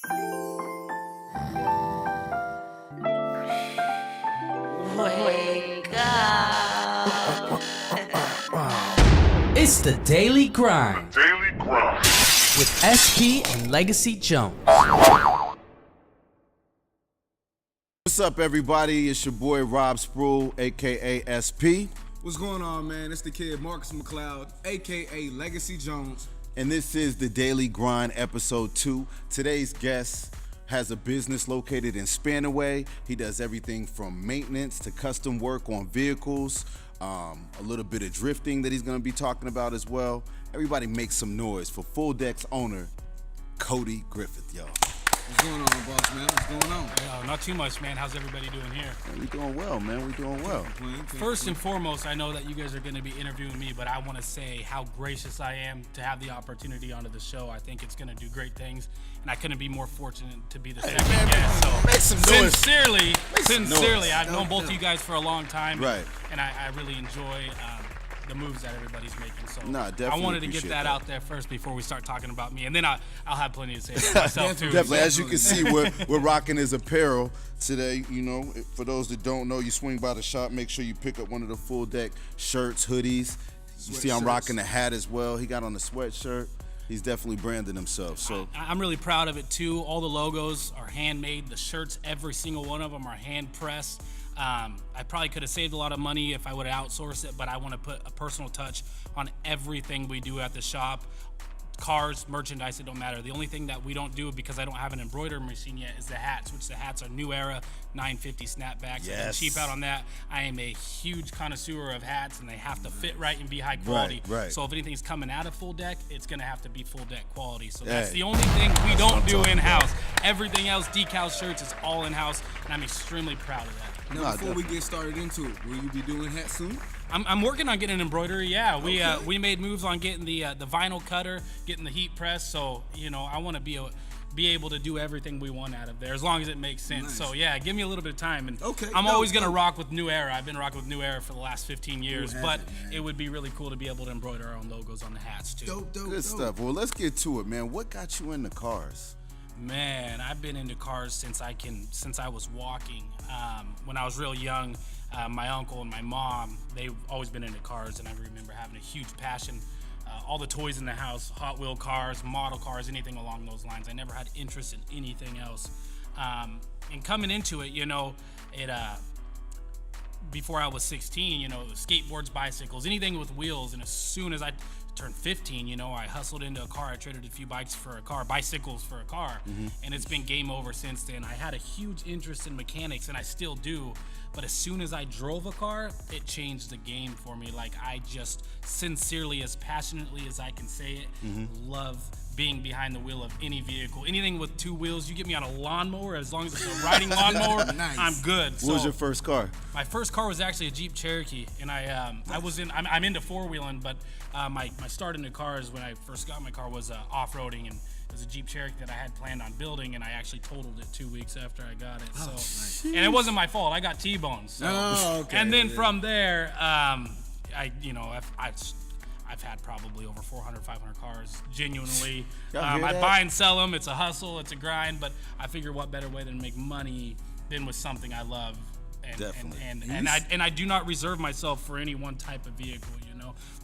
Wake up. It's the Daily Grind Daily Grind. with SP and Legacy Jones. What's up, everybody? It's your boy Rob Sproul, aka SP, What's going on, man? It's the kid Marcus McLeod, aka Legacy Jones. and this is the Daily Grind episode 2. Today's guest has a business located in SPANAWay. He does everything from maintenance to custom work on vehicles, a little bit of drifting that he's going to be talking about as well. Everybody make some noise for Full Deck's owner, Cody Griffith, y'all. What's going on, boss man? What's going on? Not too much, man. How's everybody doing here? Man, we doing well, man. We doing well. First and foremost, I know that you guys are going to be interviewing me, but I want to say how gracious I am to have the opportunity onto the show. I think it's going to do great things, and I couldn't be more fortunate to be the second guest. So make some noise. Sincerely, I've known both of you guys for a long time, Right. And I really enjoy the moves that everybody's making. So Nah, definitely I wanted to get appreciate that that. out there first before we start talking about me, and then I'll have plenty to say about myself too. Definitely. As you can see, we're rocking his apparel today. You know, for those that don't know, you swing by the shop, make sure you pick up one of the Full Deck shirts, hoodies. You see I'm rocking the hat as well. He got on the sweatshirt. He's definitely branded himself. So I'm really proud of it too. All the logos are handmade. The shirts, every single one of them are hand pressed. I probably could have saved a lot of money if I would have outsourced it, but I want to put a personal touch on everything we do at the shop. Cars, merchandise, it don't matter. The only thing that we don't do, because I don't have an embroidery machine yet, is the hats, which the hats are New Era 950 snapbacks. Yes. I've been cheap out on that. I am a huge connoisseur of hats, and they have to fit right and be high quality. Right. So if anything's coming out of Full Deck, it's going to have to be Full Deck quality. So Hey. that's the only thing we don't do in-house. Everything else, decals, shirts, is all in-house, and I'm extremely proud of that. Now, before we get started into it, will you be doing hats soon? I'm working on getting an embroidery. Yeah, we made moves on getting the vinyl cutter, getting the heat press. So I want to be able to do everything we want out of there as long as it makes sense. Nice. So yeah, give me a little bit of time, and Okay, I'm dope, always gonna dope. rock with New Era. I've been rocking with New Era for the last 15 years, Who but hasn't, man? it would be really cool to be able to embroider our own logos on the hats too. Dope. good stuff. Well, let's get to it, man. What got you into cars? Man, I've been into cars since I was walking. When I was real young, my uncle and my mom, they've always been into cars, and I remember having a huge passion. All the toys in the house, Hot Wheel cars, model cars, anything along those lines. I never had interest in anything else. And coming into it, before I was 16, skateboards, bicycles, anything with wheels. And as soon as I turned 15, I hustled into a car. I traded a few bicycles for a car, and it's been game over since then. I had a huge interest in mechanics, and I still do. But as soon as I drove a car, it changed the game for me. Like, I just sincerely, as passionately as I can say it, love being behind the wheel of any vehicle. Anything with two wheels, you get me on a lawnmower, as long as it's a riding lawnmower, Nice. I'm good. What was your first car? My first car was actually a Jeep Cherokee, and I'm into four-wheeling, but my start into cars when I first got my car was off-roading, and it was a Jeep Cherokee that I had planned on building, and I actually totaled it 2 weeks after I got it. So, nice. and it wasn't my fault. I got T-boned. So. Oh, okay. And then from there, I've had probably over 400, 500 cars, genuinely. Y'all hear I that? buy and sell them. It's a hustle. It's a grind. But I figure what better way than make money than with something I love. And, Definitely. And I do not reserve myself for any one type of vehicle.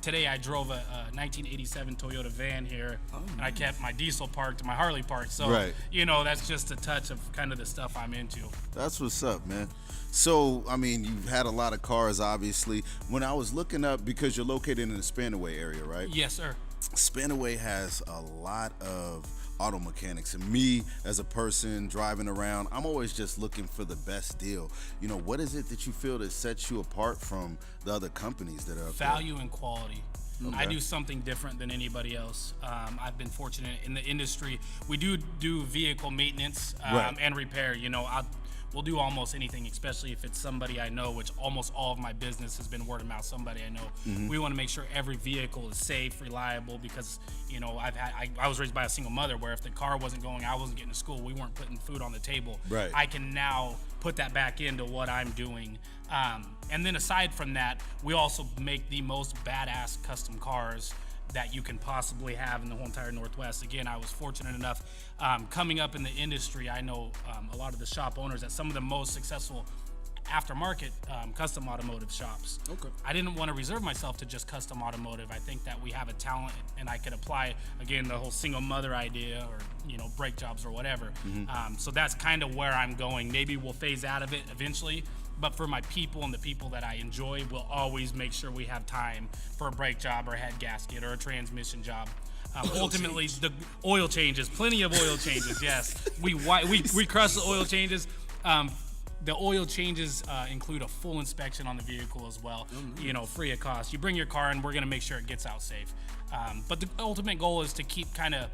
Today I drove a 1987 Toyota van here, and I kept my diesel parked and my Harley parked. So Right. That's just a touch of kind of the stuff I'm into. That's what's up, man. So, I mean, you've had a lot of cars, obviously. When I was looking up, because you're located in the SPANAWay area, right? Yes, sir. SPANAWay has a lot of auto mechanics, and me as a person driving around, I'm always just looking for the best deal. What is it that you feel that sets you apart from the other companies that are up Value and quality. Okay. I do something different than anybody else. I've been fortunate in the industry. We do vehicle maintenance Right. and repair. We'll do almost anything, especially if it's somebody I know, which almost all of my business has been word of mouth, somebody I know. We want to make sure every vehicle is safe, reliable, because, I was raised by a single mother where if the car wasn't going, I wasn't getting to school, we weren't putting food on the table. Right. I can now put that back into what I'm doing. And then aside from that, we also make the most badass custom cars that you can possibly have in the whole entire Northwest. Again, I was fortunate enough coming up in the industry. I know a lot of the shop owners at some of the most successful aftermarket custom automotive shops. Okay. I didn't want to reserve myself to just custom automotive. I think that we have a talent, and I could apply, again, the whole single mother idea, or brake jobs or whatever. So that's kind of where I'm going. Maybe we'll phase out of it eventually, but for my people and the people that I enjoy, we'll always make sure we have time for a brake job or a head gasket or a transmission job. Ultimately, the oil changes, plenty of oil changes. Yes, we crush the oil changes. The oil changes include a full inspection on the vehicle as well, free of cost. You bring your car in, we're gonna make sure it gets out safe. But the ultimate goal is to keep kind of,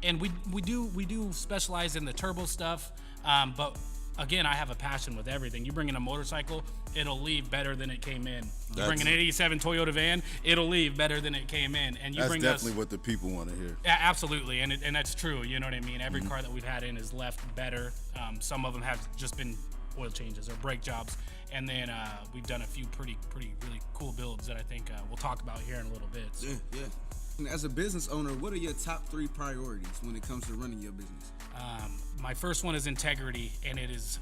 and we do specialize in the turbo stuff, but again, I have a passion with everything. You bring in a motorcycle, it'll leave better than it came in. You bring an 87 Toyota van, it'll leave better than it came in. And that's definitely what the people want to hear. Absolutely, and that's true. You know what I mean? Every car that we've had in is left better. Some of them have just been oil changes or brake jobs, and then we've done a few pretty really cool builds that I think we'll talk about here in a little bit. So. Yeah. And as a business owner, what are your top 3 priorities when it comes to running your business? My first one is integrity, and it is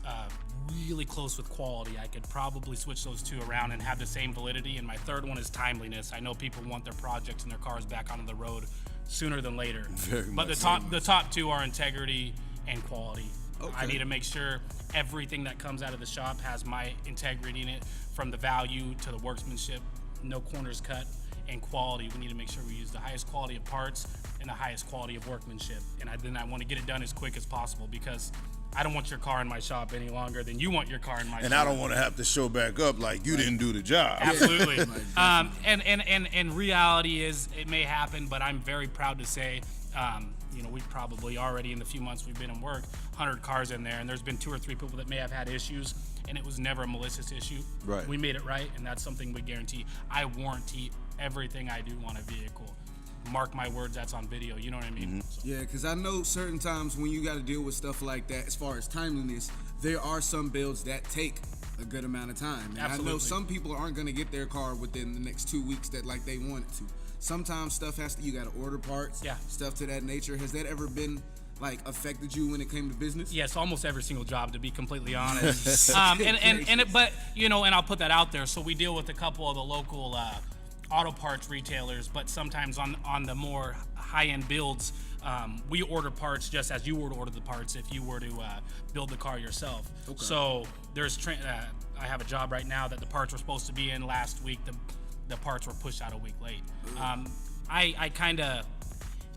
really close with quality. I could probably switch those 2 around and have the same validity. And my third one is timeliness. I know people want their projects and their cars back onto the road sooner than later. But the top 2 are integrity and quality. Okay. I need to make sure everything that comes out of the shop has my integrity in it, from the value to the workmanship, no corners cut, and quality. We need to make sure we use the highest quality of parts and the highest quality of workmanship. And then I want to get it done as quick as possible, because I don't want your car in my shop any longer than you want your car in my shop. And I don't want to have to show back up like you didn't do the job. Absolutely. And reality is, it may happen, but I'm very proud to say, we've probably already, in the few months we've been in work, 100 cars in there, and there's been 2 or 3 people that may have had issues, and it was never a malicious issue. Right. We made it right, and that's something we guarantee. I warranty everything I do on a vehicle. Mark my words, that's on video. You know what I mean? So. Yeah, because I know certain times when you got to deal with stuff like that, as far as timeliness, there are some builds that take a good amount of time. And Absolutely. I know some people aren't going to get their car within the next 2 weeks that like they want it to. Sometimes stuff you got to order parts, stuff to that nature. Has that ever been affected you when it came to business? Yes, almost every single job, to be completely honest. But I'll put that out there. So we deal with a couple of the local auto parts retailers, but sometimes on the more high-end builds, we order parts just as you would order the parts if you were to build the car yourself. Okay. So there's I have a job right now that the parts were supposed to be in last week. The parts were pushed out a week late. I kind of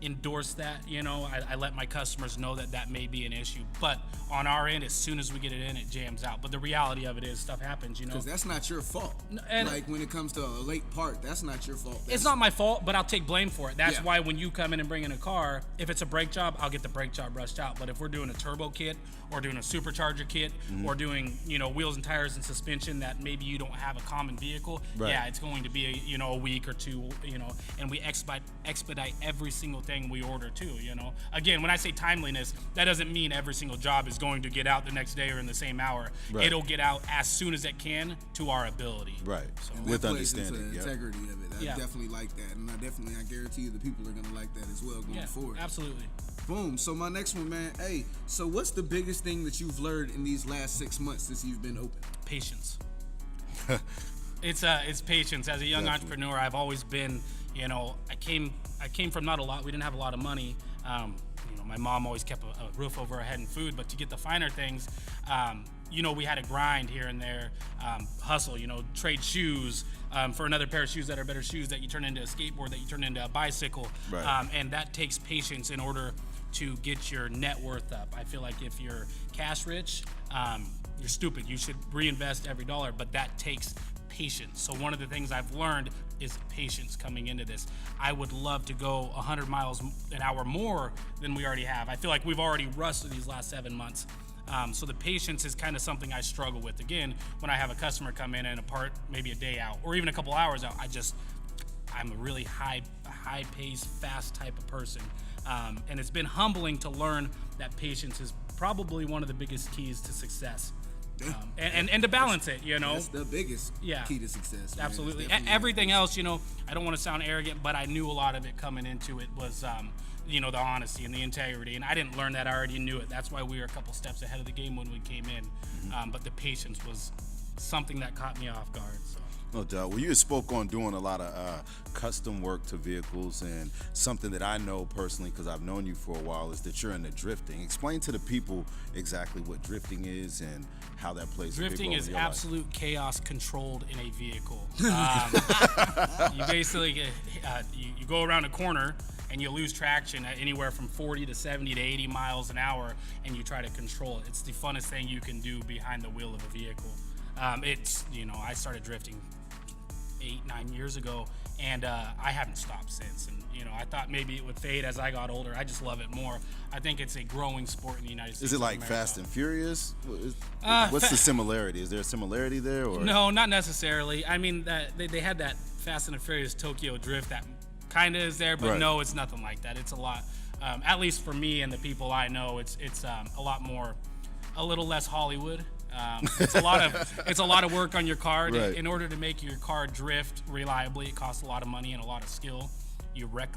endorse that. I let my customers know that may be an issue, but on our end, as soon as we get it in, it jams out. But the reality of it is, stuff happens. Because that's not your fault. And when it comes to a late part, that's not your fault. It's not my fault, but I'll take blame for it. That's why when you come in and bring in a car, if it's a brake job, I'll get the brake job rushed out. But if we're doing a turbo kit or doing a supercharger kit or doing wheels and tires and suspension that maybe you don't have a common vehicle, it's going to be a week or 2, and we expedite every single thing we order too. Again, when I say timeliness, that doesn't mean every single job is going to get out the next day or in the same hour. Right. It'll get out as soon as it can to our ability. Right. So with understanding the integrity of it. I definitely like that, and I guarantee you the people are gonna like that as well going forward. Absolutely. Boom. So my next one, man. Hey, so what's the biggest thing that you've learned in these last 6 months since you've been open? Patience. It's patience. As a young entrepreneur, I've always been, I came from not a lot. We didn't have a lot of money. My mom always kept a roof over our head and food, but to get the finer things, we had to grind here and there, hustle, trade shoes for another pair of shoes that are better shoes that you turn into a skateboard, that you turn into a bicycle. Right. And that takes patience in order to get your net worth up. I feel like if you're cash rich, you're stupid. You should reinvest every dollar, but that takes patience. So one of the things I've learned is patience coming into this. I would love to go 100 miles an hour more than we already have. I feel like we've already rushed through these last 7 months. So the patience is kind of something I struggle with. Again, when I have a customer come in and a part maybe a day out or even a couple hours out, I'm a really high pace, fast type of person. And it's been humbling to learn that patience is probably one of the biggest keys to success. And to balance it, you know. That's the biggest key to success. Man. Absolutely. Everything else, you know, I don't want to sound arrogant, but I knew a lot of it coming into it was, you know, the honesty and the integrity. And I didn't learn that. I already knew it. That's why we were a couple steps ahead of the game when we came in. But the patience was something that caught me off guard. So. No doubt. Well, you spoke on doing a lot of custom work to vehicles, and something that I know personally because I've known you for a while is that you're into drifting. Explain to the people exactly what drifting is and how that plays a big role in Drifting is your life. absolute chaos controlled in a vehicle. You basically you go around a corner and you lose traction at anywhere from 40 to 70 to 80 miles an hour, and you try to control it. It's the funnest thing you can do behind the wheel of a vehicle. It's, you know, I started drifting 8-9 years ago, and I haven't stopped since. And you know, I thought maybe it would fade as I got older. I just love it more. I think it's a growing sport in the United States. Is it like Fast and Furious? What's the similarity? Is there a similarity there? Or? No, not necessarily. I mean, that they had that Fast and Furious Tokyo Drift that kind of is there, but no, it's nothing like that. It's a lot, at least for me and the people I know, it's a lot more, a little less Hollywood. It's a lot of work on your car. In order to make your car drift reliably, it costs a lot of money and a lot of skill. You wreck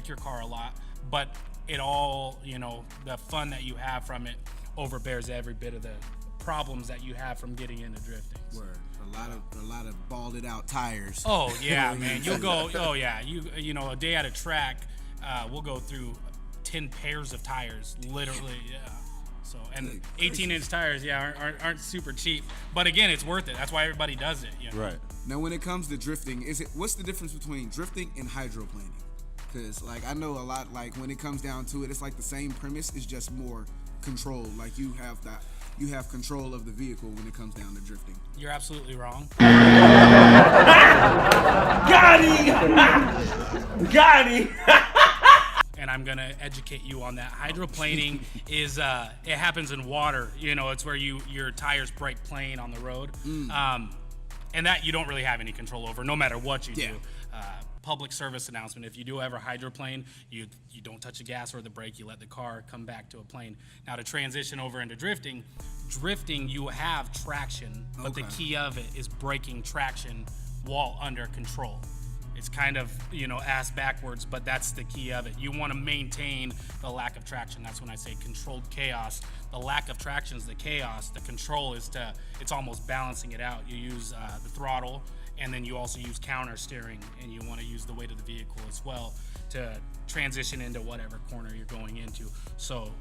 your car a lot, but it all, you know, the fun that you have from it overbears every bit of the problems that you have from getting into drifting. Word. A lot of balded out tires. Oh yeah, man. You'll go. Oh yeah. You know, a day at a track, we'll go through 10 pairs of tires, literally. Yeah. So, and 18-inch tires, aren't super cheap. But again, it's worth it. That's why everybody does it. You know? Right. Now, when it comes to drifting, what's the difference between drifting and hydroplaning? Because, like, I know a lot. Like, when it comes down to it, it's like the same premise. It's just more control. Like, you have control of the vehicle when it comes down to drifting. You're absolutely wrong. Got him! Got him! And I'm gonna educate you on that. Hydroplaning is it happens in water. You know, it's where your tires break plane on the road, and that you don't really have any control over, no matter what you do. Public service announcement: if you do ever hydroplane, you don't touch the gas or the brake. You let the car come back to a plane. Now, to transition over into drifting, you have traction, but the key of it is breaking traction while under control. It's kind of, you know, ass backwards, but that's the key of it. You want to maintain the lack of traction. That's when I say controlled chaos. The lack of traction is the chaos. The control is it's almost balancing it out. You use the throttle, and then you also use counter steering, and you want to use the weight of the vehicle as well to transition into whatever corner you're going into. So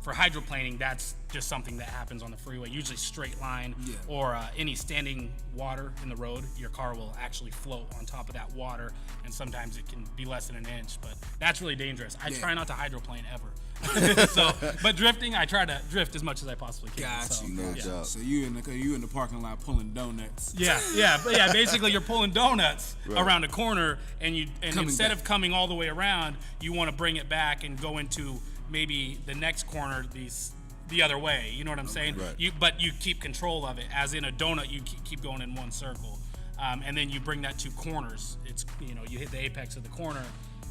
for hydroplaning, that's just something that happens on the freeway, usually straight line, or any standing water in the road. Your car will actually float on top of that water, and sometimes it can be less than an inch, but that's really dangerous. I try not to hydroplane ever. But drifting, I try to drift as much as I possibly can. Got you. No doubt. So you in the parking lot pulling donuts. But basically you're pulling donuts around a corner, and instead of coming all the way around, you want to bring it back and go into maybe the next corner the other way. You know what I'm saying? Right. But you keep control of it. As in a donut, you keep going in one circle, and then you bring that to corners. It's, you know, you hit the apex of the corner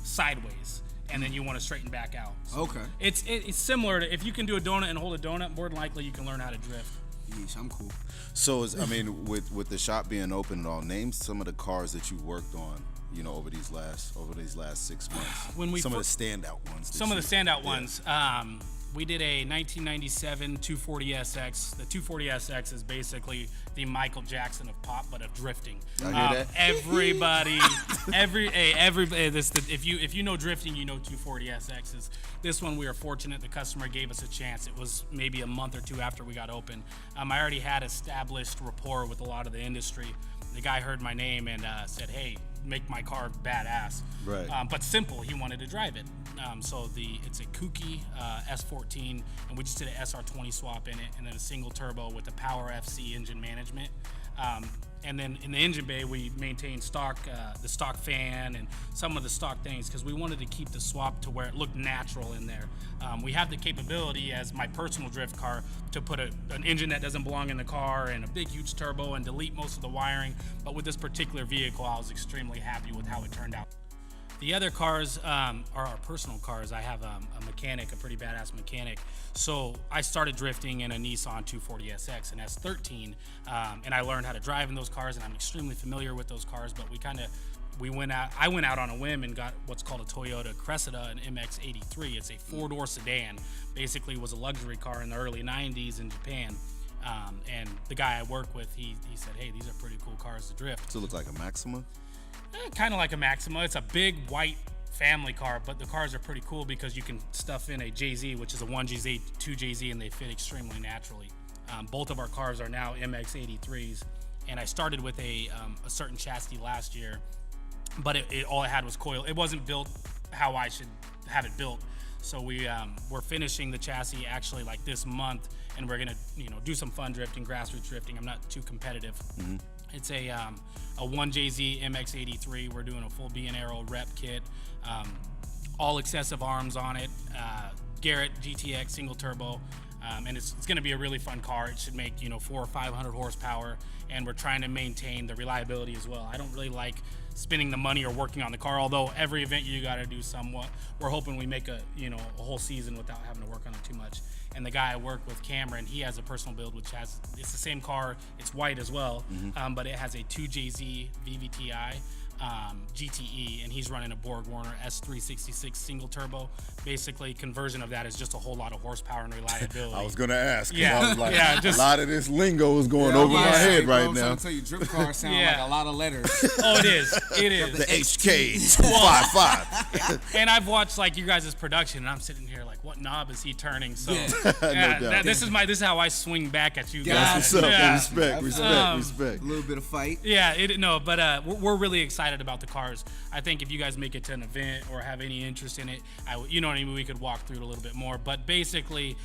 sideways, and then you want to straighten back out. So it's similar to, if you can do a donut and hold a donut, more than likely you can learn how to drift. Yeesh, I'm cool. So, with the shop being open and all, name some of the cars that you worked on, you know, over these last 6 months. Some of the standout ones. We did a 1997 240SX. The 240SX is basically the Michael Jackson of pop, but of drifting. I hear that. Everybody, if you know drifting, you know 240SXs. This one, we were fortunate. The customer gave us a chance. It was maybe a month or two after we got open. I already had established rapport with a lot of the industry. The guy heard my name and said, "Hey, make my car badass." Right. But simple. He wanted to drive it. So it's a kooky S14, and we just did an SR20 swap in it, and then a single turbo with the Power FC engine management. And then in the engine bay, we maintained the stock fan and some of the stock things, because we wanted to keep the swap to where it looked natural in there. We have the capability, as my personal drift car, to put an engine that doesn't belong in the car and a big, huge turbo and delete most of the wiring. But with this particular vehicle, I was extremely happy with how it turned out. The other cars are our personal cars. I have a mechanic, a pretty badass mechanic. So I started drifting in a Nissan 240SX and S13, and I learned how to drive in those cars, and I'm extremely familiar with those cars. But I went out on a whim and got what's called a Toyota Cressida, an MX-83. It's a four-door sedan. Basically, was a luxury car in the early 90s in Japan. And the guy I work with, he said, hey, these are pretty cool cars to drift. Does it look like a Maxima? Kind of like a Maxima. It's a big white family car, but the cars are pretty cool because you can stuff in a JZ, which is a 1JZ, 2JZ, and they fit extremely naturally. Both of our cars are now MX-83s, and I started with a certain chassis last year, but all it had was coil. It wasn't built how I should have it built. So we're finishing the chassis actually like this month, and we're gonna do some fun drifting, grassroots drifting. I'm not too competitive. Mm-hmm. It's a 1JZ MX-83. We're doing a full B&Aero rep kit, all excessive arms on it, Garrett GTX single turbo, and it's going to be a really fun car. It should make 400 or 500 horsepower, and we're trying to maintain the reliability as well. I don't really like spending the money or working on the car, although every event you got to do somewhat. We're hoping we make a whole season without having to work on it too much. And the guy I work with, Cameron, he has a personal build which it's the same car. It's white as well, but it has a 2JZ VVTi GTE, and he's running a Borg Warner S366 single turbo. Basically, conversion of that is just a whole lot of horsepower and reliability. I was gonna ask. Yeah, I was like, just a lot of this lingo is going over my head right now. I'm trying to tell you, drift cars sound like a lot of letters. Oh, it is. It is. The HK 255. And I've watched like you guys' production, and I'm sitting here like, what knob is he turning? So No doubt. this is how I swing back at you That's guys. what's up. Yeah. Respect. A little bit of fight. Yeah, but we're really excited about the cars. I think if you guys make it to an event or have any interest in it, you know what I mean, we could walk through it a little bit more. But basically,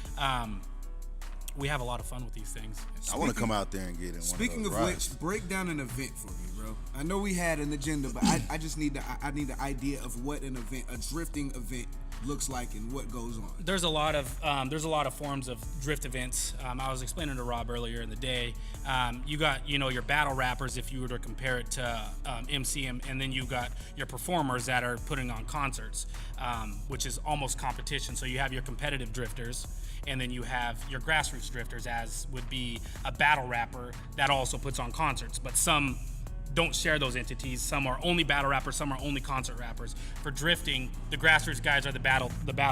we have a lot of fun with these things. I want to come out there and get in one of those Speaking of rides. which, break down an event for me, bro. I know we had an agenda, but I just need the idea of what an event, a drifting event, looks like and what goes on. There's a lot of forms of drift events. I was explaining to Rob earlier in the day. You got your battle rappers if you were to compare it to MCM, and then you got your performers that are putting on concerts, which is almost competition. So you have your competitive drifters, and then you have your grassroots drifters, as would be a battle rapper that also puts on concerts. But some don't share those entities. Some are only battle rappers, some are only concert rappers. For drifting, the grassroots guys are the battle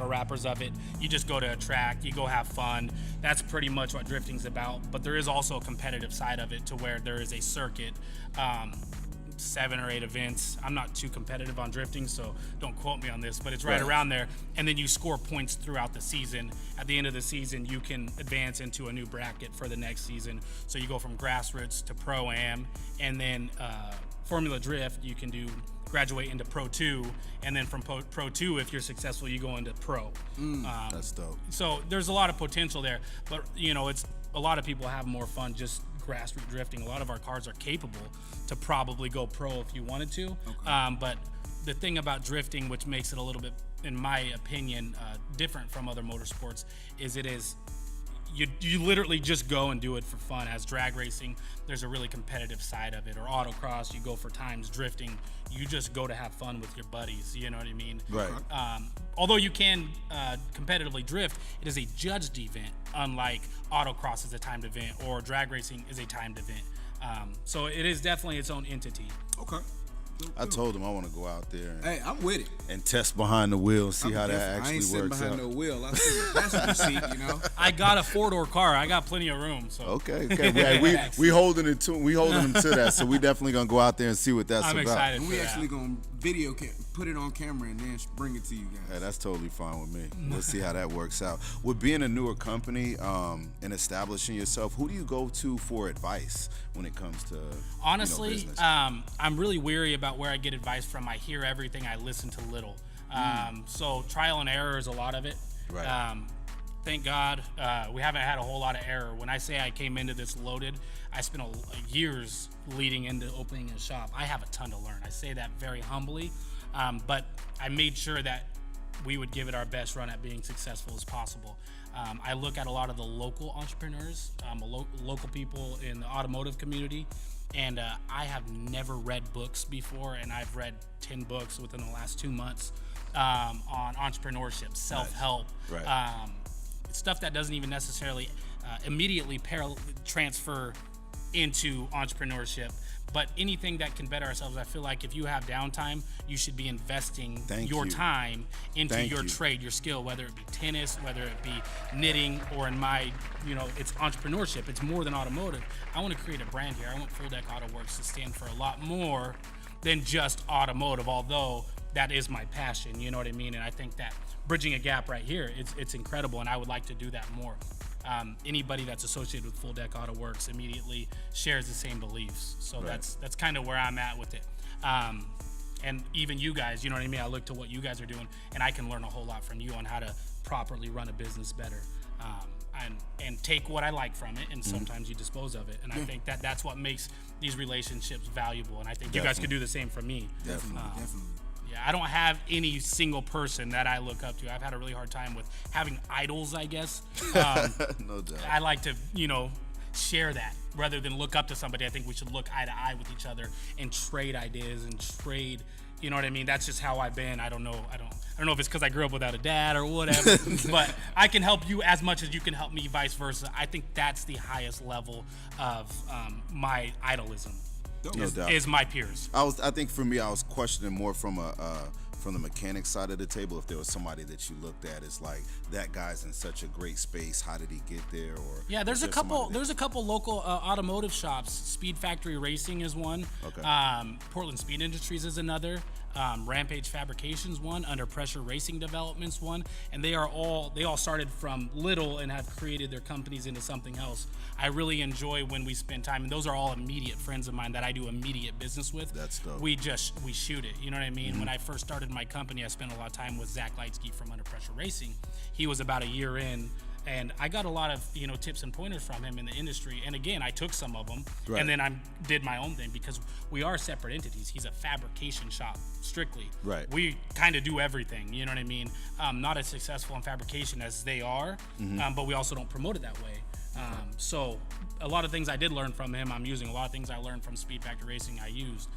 rappers of it. You just go to a track, you go have fun. That's pretty much what drifting's about. But there is also a competitive side of it, to where there is a circuit, 7 or 8 events. I'm not too competitive on drifting, so don't quote me on this, but it's right around there. And then you score points throughout the season. At the end of the season, you can advance into a new bracket for the next season. So you go from grassroots to Pro-Am, and then Formula Drift, you can graduate into Pro 2, and then from Pro 2, if you're successful, you go into Pro. That's dope. So there's a lot of potential there, but it's a lot of people have more fun just grassroots drifting. A lot of our cars are capable to probably go pro if you wanted to. Okay. But the thing about drifting, which makes it a little bit, in my opinion, different from other motorsports, is you literally just go and do it for fun. As drag racing, there's a really competitive side of it. Or autocross, you go for times. Drifting, you just go to have fun with your buddies. You know what I mean? Right. Although you can competitively drift, it is a judged event, unlike autocross is a timed event or drag racing is a timed event. So it is definitely its own entity. Okay. I told him I want to go out there Hey, I'm with it. and test behind the wheel, see how that I ain't actually sitting works behind out. no wheel. I'm sitting in the passenger seat, I got a 4-door car. I got plenty of room. So Okay. we holding them to that, so we definitely gonna go out there and see what that's I'm about. excited. And for we that. actually gonna put it on camera and then bring it to you guys. Hey, that's totally fine with me. Let's see how that works out. With being a newer company and establishing yourself, who do you go to for advice when it comes to Honestly, business? I'm really weary about where I get advice from. I hear everything, I listen to little. So trial and error is a lot of it. Right. Thank God we haven't had a whole lot of error. When I say I came into this loaded, I spent years leading into opening a shop. I have a ton to learn. I say that very humbly, but I made sure that we would give it our best run at being successful as possible. I look at a lot of the local entrepreneurs, local people in the automotive community, and I have never read books before, and I've read 10 books within the last 2 months on entrepreneurship, self-help, stuff that doesn't even necessarily immediately transfer into entrepreneurship, but anything that can better ourselves. I feel like if you have downtime, you should be investing your time into your trade, your skill, whether it be tennis, whether it be knitting, or in my, it's entrepreneurship. It's more than automotive. I want to create a brand here. I want Full Deck Autoworks to stand for a lot more than just automotive, although that is my passion, you know what I mean? And I think that bridging a gap right here, it's incredible, and I would like to do that more. Anybody that's associated with Full Deck Autoworks immediately shares the same beliefs. So that's kind of where I'm at with it. And even you guys, you know what I mean? I look to what you guys are doing, and I can learn a whole lot from you on how to properly run a business better. And take what I like from it, and sometimes you dispose of it. And I think that's what makes these relationships valuable. And I think you guys could do the same for me. Definitely. Yeah, I don't have any single person that I look up to. I've had a really hard time with having idols, I guess. No doubt. I like to, share that rather than look up to somebody. I think we should look eye to eye with each other and trade ideas and trade. You know what I mean? That's just how I've been. I don't know if it's because I grew up without a dad or whatever, but I can help you as much as you can help me, vice versa. I think that's the highest level of my idolism. No doubt. Is my peers. I think for me, I was questioning more from the mechanic side of the table. If there was somebody that you looked at as like, that guy's in such a great space, how did he get there? Or yeah, there's a couple local automotive shops. Speed Factory Racing is one. Okay. Portland Speed Industries is another. Rampage Fabrications one. Under Pressure Racing Developments one. And they all started from little and have created their companies into something else. I really enjoy when we spend time, and those are all immediate friends of mine that I do immediate business with. That's dope. We shoot it, you know what I mean? When I first started my company, I spent a lot of time with Zach Lightsky from Under Pressure Racing. He was about a year in, and I got a lot of tips and pointers from him in the industry. And again, I took some of them, and then I did my own thing, because we are separate entities. He's a fabrication shop strictly. Right. We kind of do everything, you know what I mean? Not as successful in fabrication as they are, but we also don't promote it that way. So a lot of things I did learn from him, I'm using. A lot of things I learned from Speed Factory Racing, I used.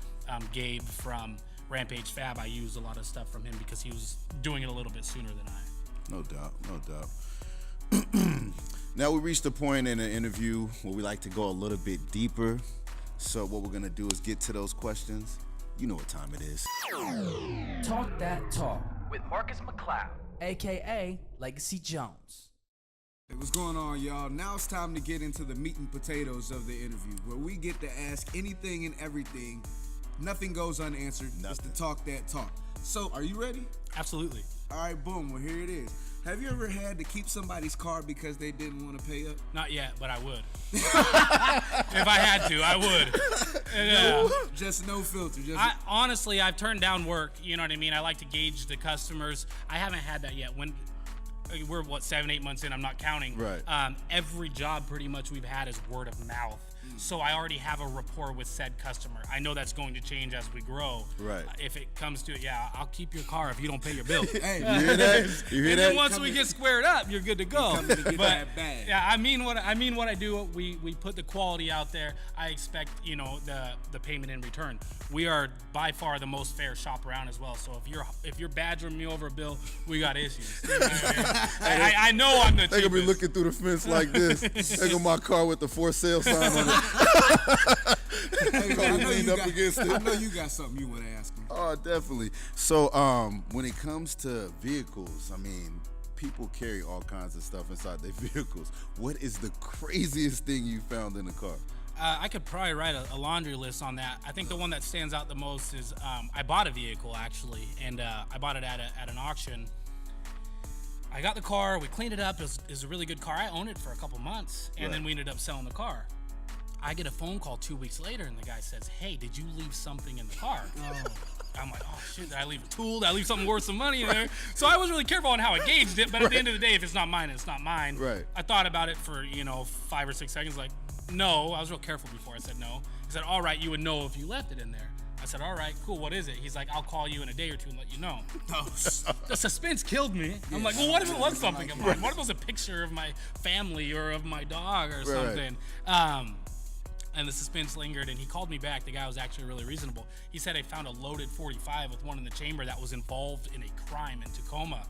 Gabe from Rampage Fab, I used a lot of stuff from him because he was doing it a little bit sooner than I. No doubt. Now we reached the point in the interview where we like to go a little bit deeper. So what we're gonna do is get to those questions. You know what time it is. Talk That Talk with Marcus McLeod, aka Legacy Jones. Hey, what's going on, y'all? Now it's time to get into the meat and potatoes of the interview, where we get to ask anything and everything. Nothing goes unanswered. It's the Talk That Talk. So, are you ready? Absolutely. All right, boom. Well, here it is. Have you ever had to keep somebody's car because they didn't want to pay up? Not yet, but I would. If I had to, I would. Yeah. Just no filter. Honestly, I've turned down work. You know what I mean? I like to gauge the customers. I haven't had that yet. We're 7-8 months in, I'm not counting. Right. Every job pretty much we've had is word of mouth. So I already have a rapport with said customer. I know that's going to change as we grow. Right. If it comes to it, yeah, I'll keep your car if you don't pay your bill. Hey, you hear that? You hear and that? then once we get squared up, you're good to go. To get that bag. Yeah, I mean what I do. We put the quality out there. I expect the payment in return. We are by far the most fair shop around as well. So if you're badgering me over a bill, we got issues. You know what I mean? I know I'm the cheapest. They gonna be looking through the fence like this. They got my car with the for sale sign on it. Hey, man, I know it. you got something you want to ask me. Oh, definitely. So, when it comes to vehicles, I mean, people carry all kinds of stuff inside their vehicles. What is the craziest thing you found in a car? I could probably write a laundry list on that. I think the one that stands out the most is I bought a vehicle actually, and I bought it at an auction. I got the car, we cleaned it up. It was a really good car. I owned it for a couple months, and then we ended up selling the car. I get a phone call 2 weeks later, and the guy says, "Hey, did you leave something in the car?" I'm like, "Oh shit, did I leave a tool? Did I leave something worth some money in there?" So I was really careful on how I gauged it, but at the end of the day, if it's not mine, it's not mine. Right. I thought about it for 5 or 6 seconds, like, no. I was real careful before I said no. He said, "All right, you would know if you left it in there." I said, all right, cool, what is it? He's like, I'll call you in a day or two and let you know. Oh, The suspense killed me. I'm like, well, what if it was something of mine? What if it was a picture of my family or of my dog or something? And the suspense lingered, and he called me back. The guy was actually really reasonable. He said I found a loaded 45 with one in the chamber that was involved in a crime in Tacoma.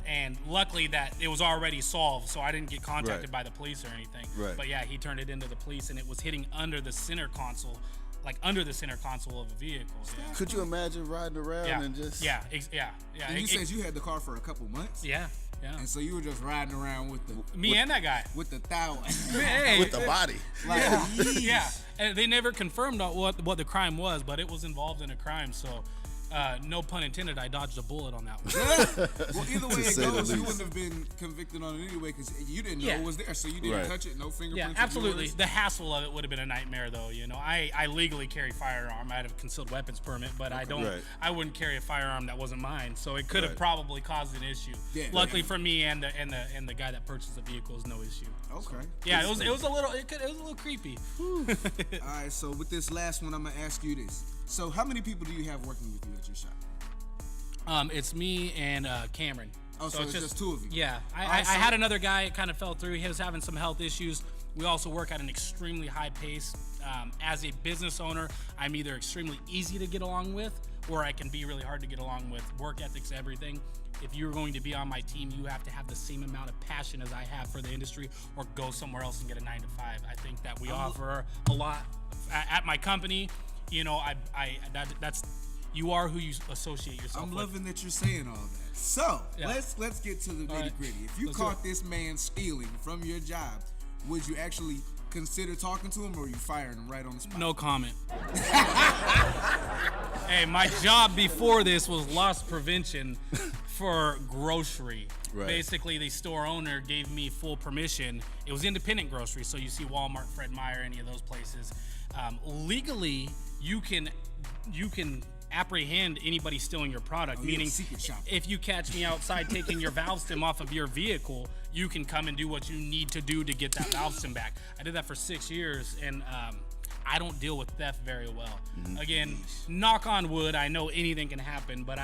And luckily that it was already solved, so I didn't get contacted by the police or anything. But yeah, he turned it into the police, and it was hitting under the center console, like under the center console of a vehicle. Yeah. Could you imagine riding around and just... Yeah. And you said you had the car for a couple months? Yeah. And so you were just riding around with the... And that guy. With the thou. with the body. Like, Yeah. And they never confirmed what the crime was, but it was involved in a crime, so... no pun intended, I dodged a bullet on that one. Well, either way it goes, you wouldn't have been convicted on it anyway because you didn't know it was there, so you didn't touch it, no fingerprints. Yeah, absolutely. The hassle of it would have been a nightmare, though. You know, I legally carry firearm. I had a concealed weapons permit, but I don't. I wouldn't carry a firearm that wasn't mine, so it could have probably caused an issue. Luckily for me and the guy that purchased the vehicle is no issue. Okay. Yeah, it was a little creepy. All right, so with this last one, I'm gonna ask you this. So how many people do you have working with you at your shop? It's me and Cameron. Oh, so it's just two of you? Yeah. I had another guy, it kind of fell through. He was having some health issues. We also work at an extremely high pace. As a business owner, I'm either extremely easy to get along with or I can be really hard to get along with. Work ethics, everything. If you're going to be on my team, you have to have the same amount of passion as I have for the industry or go somewhere else and get a 9 to 5. I think that we offer a lot at my company. You know, that's you are who you associate yourself with. I'm loving that you're saying all that. So let's get to the nitty gritty. If you caught this man stealing from your job, would you actually consider talking to him, or are you firing him right on the spot? No comment. Hey, my job before this was loss prevention for grocery. Basically, the store owner gave me full permission. It was independent grocery, so you see Walmart, Fred Meyer, any of those places. Legally, you can apprehend anybody stealing your product. Meaning, if you catch me outside taking your valve stem off of your vehicle, you can come and do what you need to do to get that valve stem back. I did that for 6 years, and I don't deal with theft very well. Again, knock on wood, I know anything can happen, but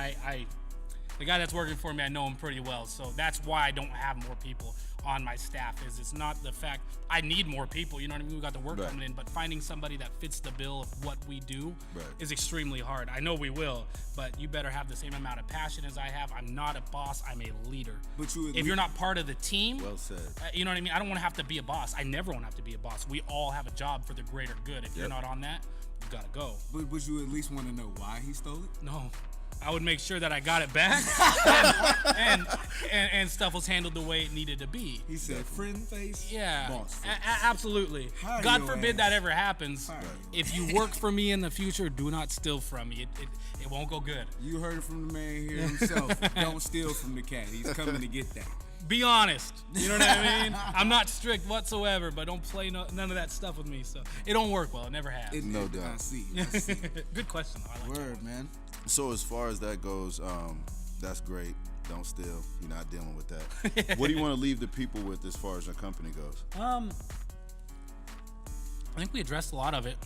the guy that's working for me, I know him pretty well, so that's why I don't have more people on my staff. It's not the fact I need more people, you know what I mean? We got the work coming in, but finding somebody that fits the bill of what we do is extremely hard. I know we will, but you better have the same amount of passion as I have. I'm not a boss, I'm a leader. But if you're not part of the team, well said. You know what I mean? I don't want to have to be a boss. I never want to have to be a boss. We all have a job for the greater good. If you're not on that, you gotta go. But would you at least want to know why he stole it? No. I would make sure that I got it back and stuff was handled the way it needed to be. He said friend face, boss face. Absolutely. God forbid that ever happens. If you work for me in the future, do not steal from me. It won't go good. You heard it from the man here himself. Don't steal from the cat. He's coming to get that. Be honest. You know what I mean? I'm not strict whatsoever, but don't play none of that stuff with me. So it don't work well. It never has. No doubt. I see. Good question, though. I like Word, man. So as far as that goes, that's great. Don't steal. You're not dealing with that. What do you want to leave the people with as far as your company goes? I think we addressed a lot of it.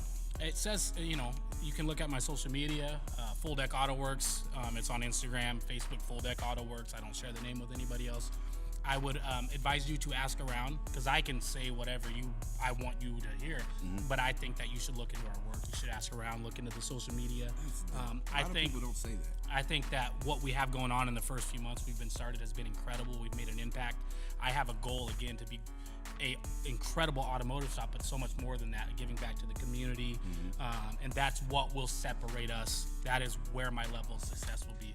It says, you can look at my social media, Full Deck Autoworks. It's on Instagram, Facebook, Full Deck Autoworks. I don't share the name with anybody else. I would advise you to ask around, because I can say whatever I want you to hear, but I think that you should look into our work. You should ask around, look into the social media. A lot of people don't say that. I think that what we have going on in the first few months we've been started has been incredible. We've made an impact. I have a goal, again, to be a incredible automotive shop, but so much more than that, giving back to the community, and that's what will separate us. That is where my level of success will be.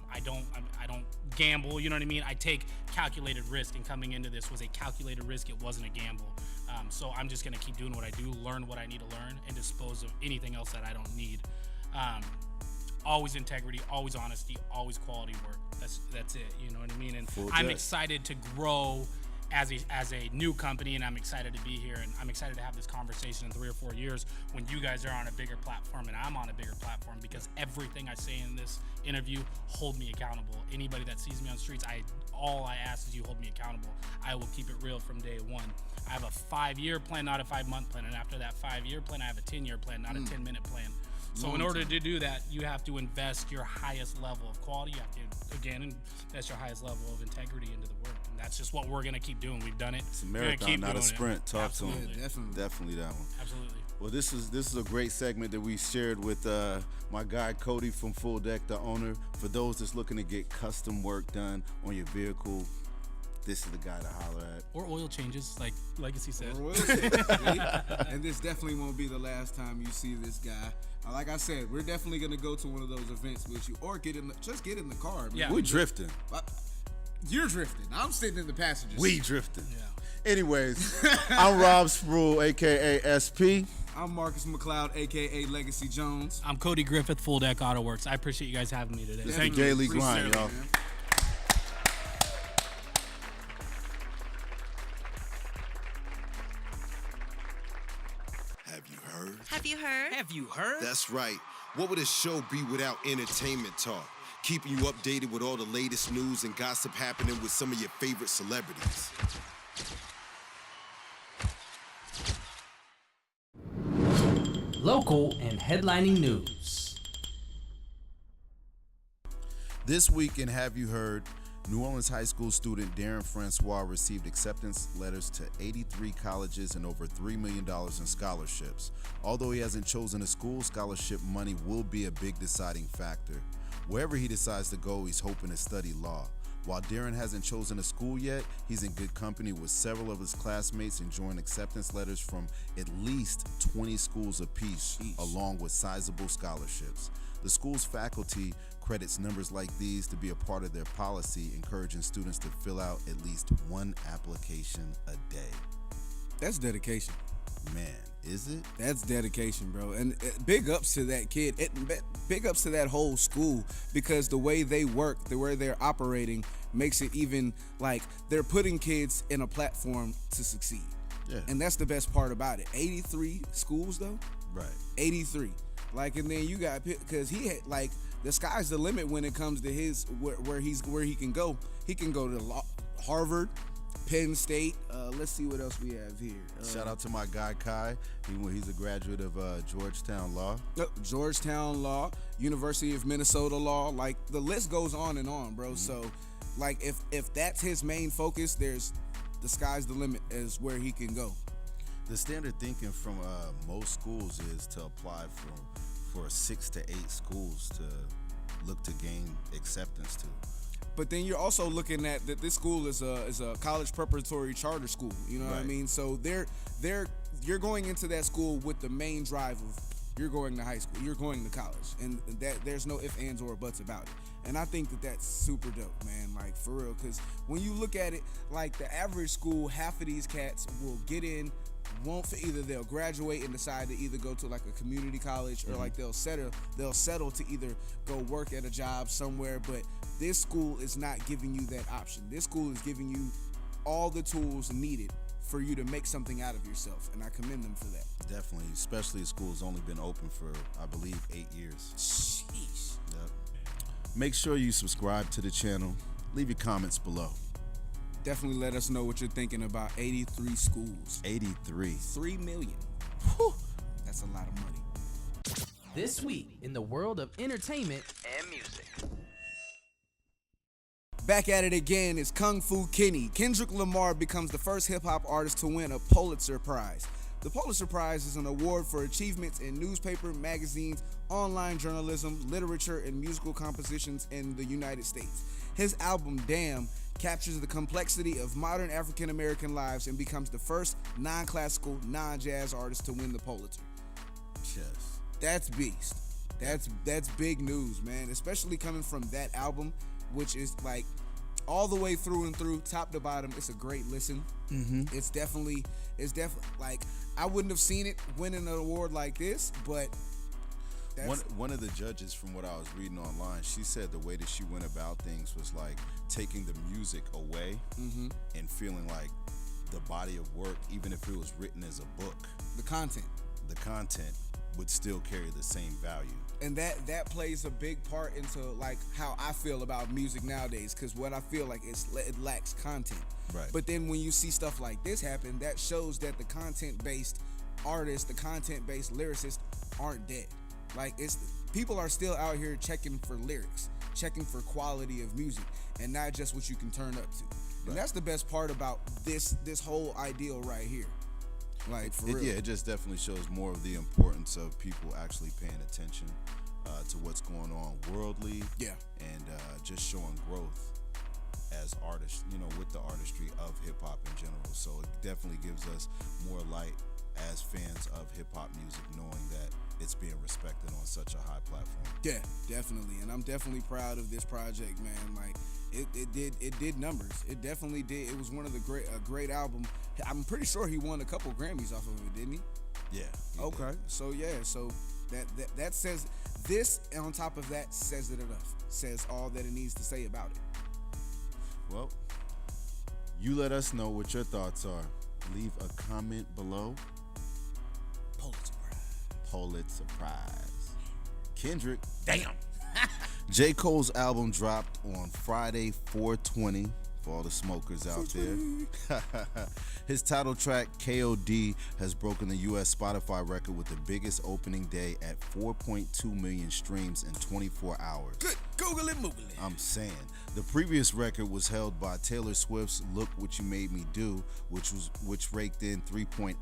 I don't gamble, you know what I mean? I take calculated risk, and coming into this was a calculated risk. It wasn't a gamble. So I'm just gonna keep doing what I do, learn what I need to learn, and dispose of anything else that I don't need. Always integrity, always honesty, always quality work. That's it, you know what I mean? And I'm excited to grow as a new company, and I'm excited to be here, and I'm excited to have this conversation in 3 or 4 years when you guys are on a bigger platform and I'm on a bigger platform, because everything I say in this interview, hold me accountable. Anybody that sees me on the streets, all I ask is you hold me accountable. I will keep it real from day one. I have a 5-year plan, not a 5-month plan, and after that 5-year plan, I have a 10-year plan, not a 10-minute plan. So in order to do that, you have to invest your highest level of quality. You have to, again, invest your highest level of integrity into the work. And that's just what we're going to keep doing. We've done it. It's a We're gonna marathon, keep not a doing it. sprint. Talk to Absolutely. him. Definitely. Definitely that one. Absolutely. Well, this is a great segment that we shared with my guy Cody from Full Deck, the owner. For those that's looking to get custom work done on your vehicle, this is the guy to holler at. Or oil changes, like Legacy said. And this definitely won't be the last time you see this guy. Like I said, we're definitely gonna go to one of those events with you, or just get in the car. Man. Yeah. We drifting. You're drifting. I'm sitting in the passenger We seat. drifting. Yeah. Anyways, I'm Rob Sproul, aka SP. I'm Marcus McLeod, aka Legacy Jones. I'm Cody Griffith, Full Deck Autoworks. I appreciate you guys having me today. This is Thank the you. Daily Appreciate Grind, it, y'all. man. Have you heard? Have you heard? Have you heard? That's right. What would a show be without entertainment talk? Keeping you updated with all the latest news and gossip happening with some of your favorite celebrities. Local and headlining news. This week in Have You Heard, New Orleans high school student Darren Francois received acceptance letters to 83 colleges and over $3 million in scholarships. Although he hasn't chosen a school, scholarship money will be a big deciding factor. Wherever he decides to go, he's hoping to study law. While Darren hasn't chosen a school yet, he's in good company with several of his classmates enjoying acceptance letters from at least 20 schools apiece, along with sizable scholarships. The school's faculty credits numbers like these to be a part of their policy, encouraging students to fill out at least one application a day. That's dedication. Man, is it? That's dedication, bro. And big ups to that kid. Big ups to that whole school, because the way they work, the way they're operating, makes it even like they're putting kids in a platform to succeed. Yeah. And that's the best part about it. 83 schools though. Right. 83. Like, and then you got, because he had, like, the sky's the limit when it comes to his where he can go. He can go to Harvard, Penn State. Let's see what else we have here. Shout out to my guy Kai. He's a graduate of Georgetown Law. Georgetown Law, University of Minnesota Law. Like, the list goes on and on, bro. So, like, if that's his main focus, the sky's the limit as where he can go. The standard thinking from most schools is to apply for 6 to 8 schools to look to gain acceptance to. But then you're also looking at that this school is a college preparatory charter school. You know what I Right. mean? So you're going into that school with the main drive of you're going to high school, you're going to college, and that there's no ifs, ands, or buts about it. And I think that that's super dope, man. Like, for real, because when you look at it, like the average school, half of these cats will get in. Either they'll graduate and decide to either go to like a community college, or like they'll settle to either go work at a job somewhere. But this school is not giving you that option. This school is giving you all the tools needed for you to make something out of yourself, and I commend them for that. Definitely, especially the school's only been open for, I believe, 8 years. Sheesh. Yep. Make sure you subscribe to the channel. Leave your comments below. Definitely let us know what you're thinking about 83 schools. 83. 3 million. Whew. That's a lot of money. This week in the world of entertainment and music. Back at it again is Kung Fu Kenny. Kendrick Lamar becomes the first hip-hop artist to win a Pulitzer Prize. The Pulitzer Prize is an award for achievements in newspaper, magazines, online journalism, literature, and musical compositions in the United States. His album, Damn, captures the complexity of modern African-American lives and becomes the first non-classical, non-jazz artist to win the Pulitzer. Yes. That's beast. That's big news, man, especially coming from that album, which is like all the way through and through, top to bottom. It's a great listen. It's definitely like, I wouldn't have seen it winning an award like this, but One of the judges, from what I was reading online, she said the way that she went about things was like taking the music away and feeling like the body of work, even if it was written as a book, the content. Would still carry the same value. And that plays a big part into like how I feel about music nowadays, because what I feel like it lacks content. Right. But then when you see stuff like this happen, that shows that the content-based artists, the content-based lyricists aren't dead. Like people are still out here checking for lyrics, checking for quality of music, and not just what you can turn up to. And that's the best part about this whole ideal right here. Like for real. Yeah, it just definitely shows more of the importance of people actually paying attention to what's going on worldly. Yeah. And just showing growth as artists, you know, with the artistry of hip hop in general. So it definitely gives us more light as fans of hip hop music, knowing that it's being respected on such a high platform. Yeah, definitely. And I'm definitely proud of this project, man. Like it did numbers. It definitely did. It was one of the great album. I'm pretty sure he won a couple Grammys off of it, didn't he? Yeah. Okay. Did. So yeah, so that says this, and on top of that says it enough. Says all that it needs to say about it. Well, you let us know what your thoughts are. Leave a comment below. Pulitzer Prize. Kendrick. Damn. J. Cole's album dropped on Friday, 4/20, for all the smokers out there. His title track, KOD, has broken the U.S. Spotify record with the biggest opening day at 4.2 million streams in 24 hours. Good Google it, Moogle it. I'm saying. The previous record was held by Taylor Swift's Look What You Made Me Do, which raked in 3.8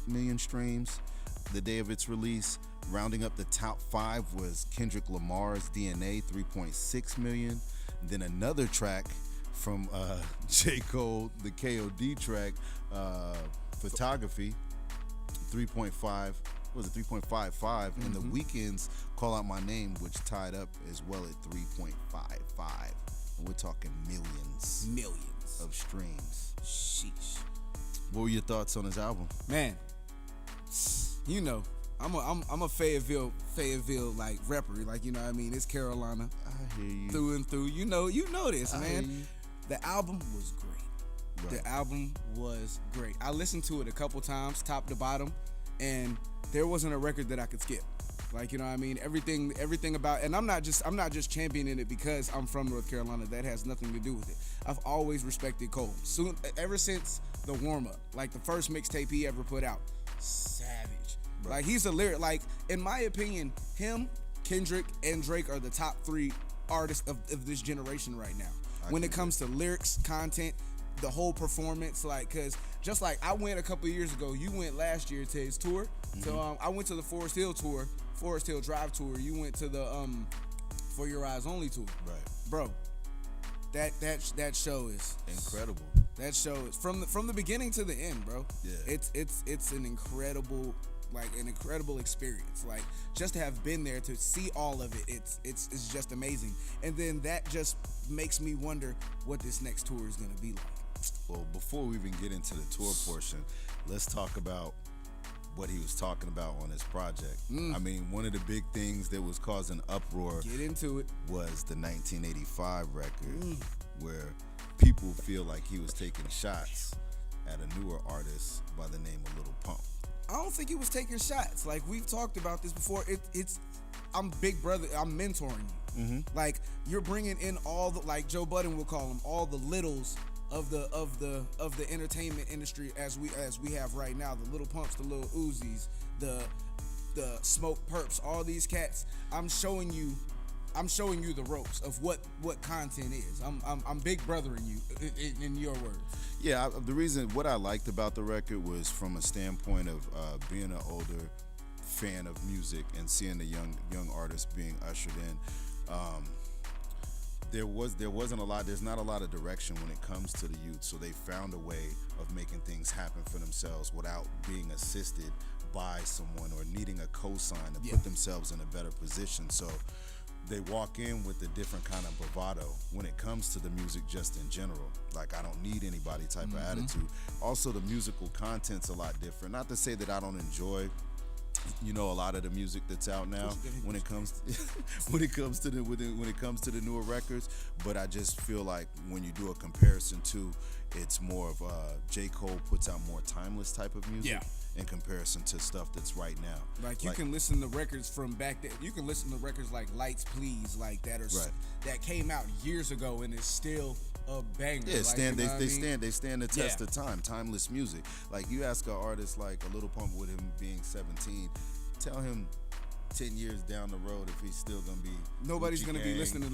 million streams the day of its release. Rounding up the top 5 was Kendrick Lamar's DNA, 3.6 million. Then another track from J. Cole, the KOD track, Photography, 3.5. What was it, 3.55? And The Weeknd's Call Out My Name, which tied up as well at 3.55. And we're talking millions of streams. Sheesh. What were your thoughts on his album? Man, you know, I'm a Fayetteville like rapper, like, you know what I mean? It's Carolina. I hear you. Through and through. You know this, I man. hear you. The album was great. Right. The album was great. I listened to it a couple times, top to bottom, and there wasn't a record that I could skip. Like, you know what I mean? Everything about, and I'm not just championing it because I'm from North Carolina. That has nothing to do with it. I've always respected Cole. Ever since the warm up, like the first mixtape he ever put out, savage. Like, he's a lyric. Like, in my opinion, him, Kendrick, and Drake are the top 3 artists of this generation right now. When it comes to lyrics, content, the whole performance, like, cause just like I went a couple years ago, you went last year to his tour. So I went to the Forest Hill Drive tour. You went to the For Your Eyes Only tour. Right. Bro, that show is Incredible. That show is from the beginning to the end, bro. Yeah. It's an incredible experience. Like, just to have been there, to see all of it, it's just amazing. And then that just makes me wonder what this next tour is gonna be like. Well, before we even get into the tour portion, let's talk about what he was talking about on his project. I mean, one of the big things that was causing uproar Get into it. was the 1985 record, where people feel like he was taking shots at a newer artist by the name of Lil Pump. I don't think he was taking shots. Like, we've talked about this before. I'm big brother. I'm mentoring you. Like, you're bringing in all the, like Joe Budden will call them, all the littles of the entertainment industry as we have right now. The Little Pumps, the Lil Uzis, the Smoke Perps, all these cats. I'm showing you the ropes of what content is. I'm big brothering you in your words. Yeah, the reason, what I liked about the record was from a standpoint of being an older fan of music and seeing the young artists being ushered in. There's not a lot of direction when it comes to the youth, so they found a way of making things happen for themselves without being assisted by someone or needing a cosign to put themselves in a better position. So they walk in with a different kind of bravado when it comes to the music just in general. Like, I don't need anybody type of attitude. Also, the musical content's a lot different. Not to say that I don't enjoy, you know, a lot of the music that's out now when it comes to the newer records, but I just feel like when you do a comparison to, it's more of J. Cole puts out more timeless type of music in comparison to stuff that's right now. Like, you can listen to records from back then. You can listen to records like Lights Please, like that that came out years ago and is still a banger. Yeah, like, they stand the test of time. Timeless music. Like, you ask an artist like a Little Pump with him being 17, tell him 10 years down the road if he's still gonna be Nobody's Gucci gonna be Gang listening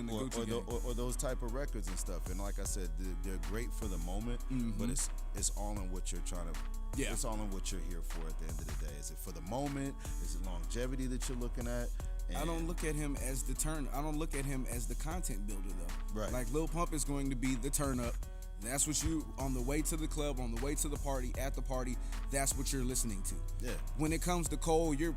to Gucci Gang. or those type of records and stuff. And like I said, they're great for the moment, but it's all in what you're trying to. Yeah. It's all in what you're here for at the end of the day. Is it for the moment? Is it longevity that you're looking at? I don't look at him as the I don't look at him as the content builder though. Right. Like Lil Pump is going to be the turn up. That's what you on the way to the club, on the way to the party, at the party. That's what you're listening to. Yeah. When it comes to Cole, you're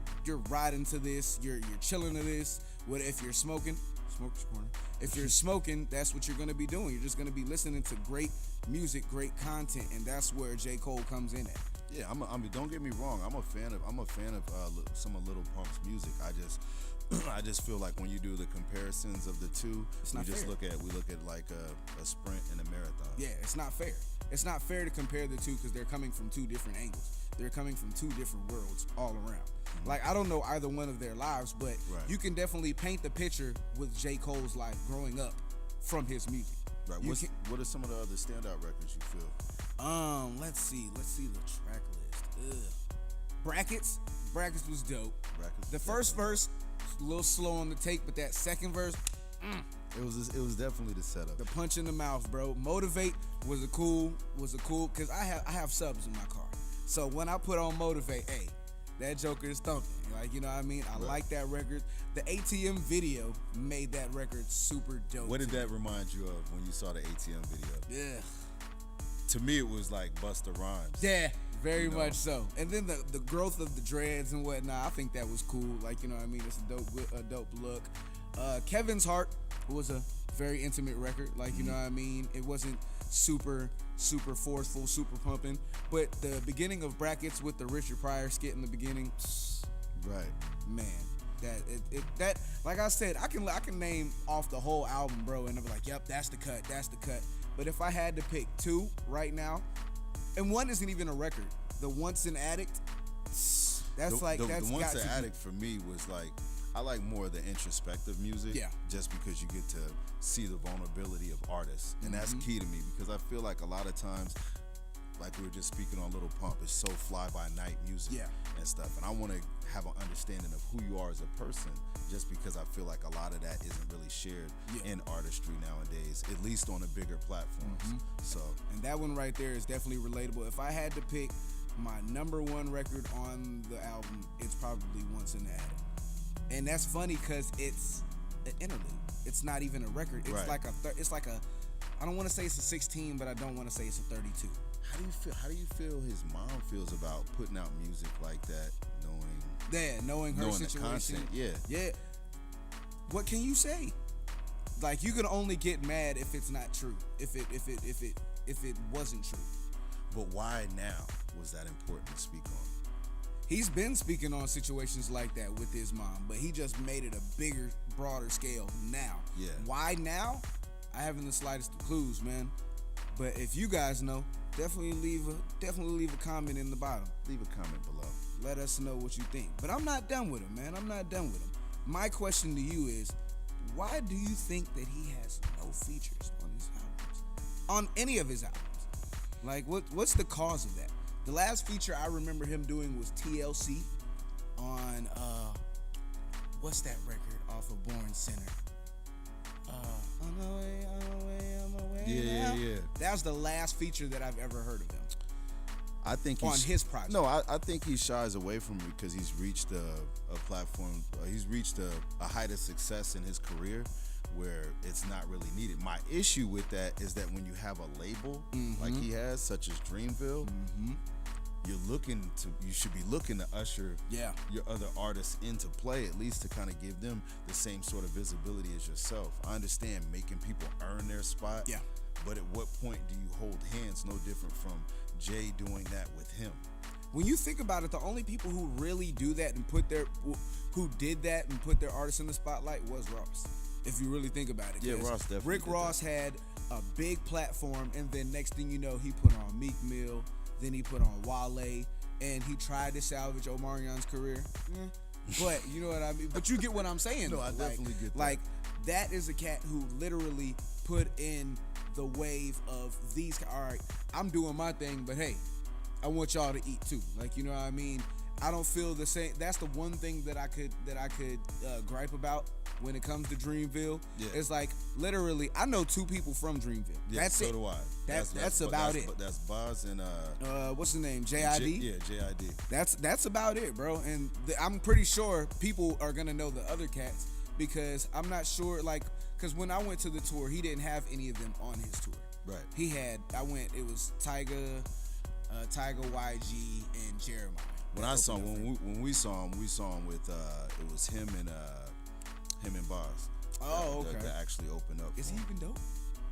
riding to this. You're chilling to this. What if you're smoking? Smoker's corner. If you're smoking, that's what you're gonna be doing. You're just gonna be listening to great music, great content, and that's where J. Cole comes in at. Yeah, I mean, don't get me wrong. I'm a fan of some of Lil Pump's music. I just feel like when you do the comparisons of the two, It's we not just fair. look at like a sprint and a marathon. Yeah, it's not fair. It's not fair to compare the two because they're coming from two different angles. They're coming from two different worlds all around. Like, I don't know either one of their lives, but Right. you can definitely paint the picture with J. Cole's life growing up from his music. Right. You What are some of the other standout records you feel? Let's see the track list. Brackets was dope. Brackets The was first verse, a little slow on the take, but that second verse, It was definitely the setup. the punch in the mouth, bro. Motivate was a cool, cause I have subs in my car. So when I put on Motivate, hey, that joker is thumping. Like, you know what I mean? I like that record. The ATM video made that record super dope. What did that remind you of when you saw the ATM video? Yeah. To me, it was like Busta Rhymes. Yeah, very You know? much so. And then the growth of the dreads and whatnot, I think that was cool. Like, you know what I mean? It's a dope look. Kevin's Heart was a very intimate record. Like, you know what I mean? It wasn't super forceful, super pumping. But the beginning of Brackets with the Richard Pryor skit in the beginning, Right. man, that like I said, I can name off the whole album, bro, and I'll be like, yep, that's the cut. But if I had to pick two right now, and one isn't even a record, the Once an Addict, that's The got Once to the be- Addict for me was like, I like more of the introspective music. Yeah. Just because you get to see the vulnerability of artists. And that's key to me because I feel like a lot of times, like we were just speaking on Lil Pump, it's so fly-by-night music Yeah. and stuff. And I want to have an understanding of who you are as a person just because I feel like a lot of that isn't really shared Yeah. in artistry nowadays, at least on the bigger platforms. So, And that one right there is definitely relatable. If I had to pick my number one record on the album, it's probably Once in the Attic. And that's funny because it's an interlude. It's not even a record. It's Right. like a I don't want to say it's a 16, but I don't want to say it's a 32. how do you feel his mom feels about putting out music like that, knowing Yeah, knowing her Knowing the situation. content, yeah. Yeah. What can you say? Like, you can only get mad if it's not true. If it wasn't true. But why now was that important to speak on? He's been speaking on situations like that with his mom, but he just made it a bigger, broader scale now. Yeah. Why now? I haven't the slightest clues, man. But if you guys know, definitely leave a comment in the bottom. Leave a comment below. Let us know what you think. But I'm not done with him, man. I'm not done with him. My question to you is, why do you think that he has no features on his albums? On any of his albums? Like, what's the cause of that? The last feature I remember him doing was TLC on, what's that record off of Born Center? On my way Yeah, now. yeah. That was the last feature that I've ever heard of him. I think On his project. No, I think he shies away from it because he's reached a platform. He's reached a height of success in his career where it's not really needed. My issue with that is that when you have a label like he has, such as Dreamville, you should be looking to usher Yeah. your other artists into play, at least to kind of give them the same sort of visibility as yourself. I understand making people earn their spot. Yeah. But at what point do you hold hands? No different from Jay doing that with him. When you think about it, the only people who really do that and who did that and put their artists in the spotlight was Ross. If you really think about it. Yeah, 'Cause Ross definitely Rick did Ross had a big platform, and then next thing you know, he put on Meek Mill, then he put on Wale, and he tried to salvage Omarion's career. But you know what I mean? But you get what I'm saying. No, though. I definitely get that. Like, that is a cat who literally put in the wave of these. All right, I'm doing my thing, but hey, I want y'all to eat too. Like, you know what I mean? I don't feel the same. That's the one thing that I could gripe about when it comes to Dreamville. Yeah. It's like literally, I know 2 people from Dreamville. Yeah, That's so it. do I. That's about it. That's Boz and What's his name? JID. JID. That's about it, bro. And I'm pretty sure people are gonna know the other cats because I'm not sure. Like, because when I went to the tour, he didn't have any of them on his tour. Right. He had. It was Tyga, YG, and Jeremiah. When I saw when we saw him with it was him and Boz. Oh, okay. That actually opened up. Is he even dope?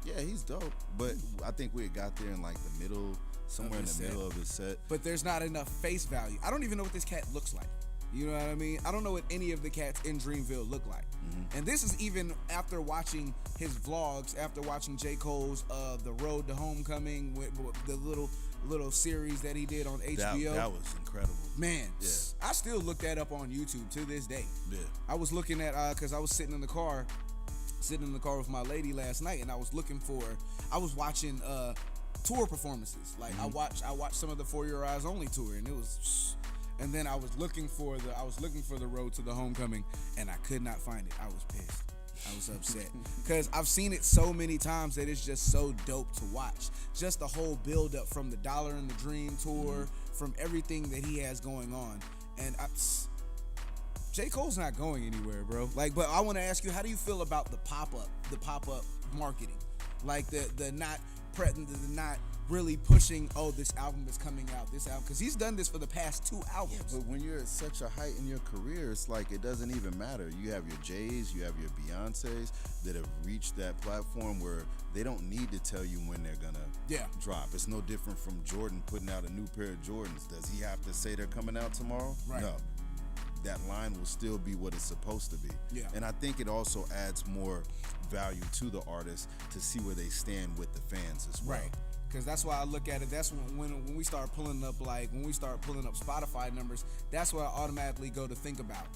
Yeah, he's dope. But I think we had got there in like the middle, somewhere in the middle of his set. But there's not enough face value. I don't even know what this cat looks like. You know what I mean? I don't know what any of the cats in Dreamville look like. And this is even after watching his vlogs, after watching J. Cole's The Road to Homecoming, with the little series that he did on HBO. That was incredible. Man, I still look that up on YouTube to this day. Yeah. I was looking at, because I was sitting in the car with my lady last night, and I was watching tour performances. Like I watched some of the For Your Eyes Only tour, and it was. And then I was looking for the Road to the Homecoming, and I could not find it. I was pissed. I was upset because I've seen it so many times that it's just so dope to watch. Just the whole build up from the Dollar and the Dream tour, from everything that he has going on, and J. Cole's not going anywhere, bro. Like, but I want to ask you, how do you feel about the pop up marketing, like the not really pushing, oh, this album is coming out, because he's done this for the past 2 albums. But when you're at such a height in your career, it's like it doesn't even matter. You have your Jays, you have your Beyoncés that have reached that platform where they don't need to tell you when they're gonna drop. It's no different from Jordan putting out a new pair of Jordans. Does he have to say they're coming out tomorrow? Right. No. That line will still be what it's supposed to be. Yeah. And I think it also adds more value to the artist to see where they stand with the fans as well. Right. Because that's why I look at it. That's when we start pulling up Spotify numbers. That's what I automatically go to think about.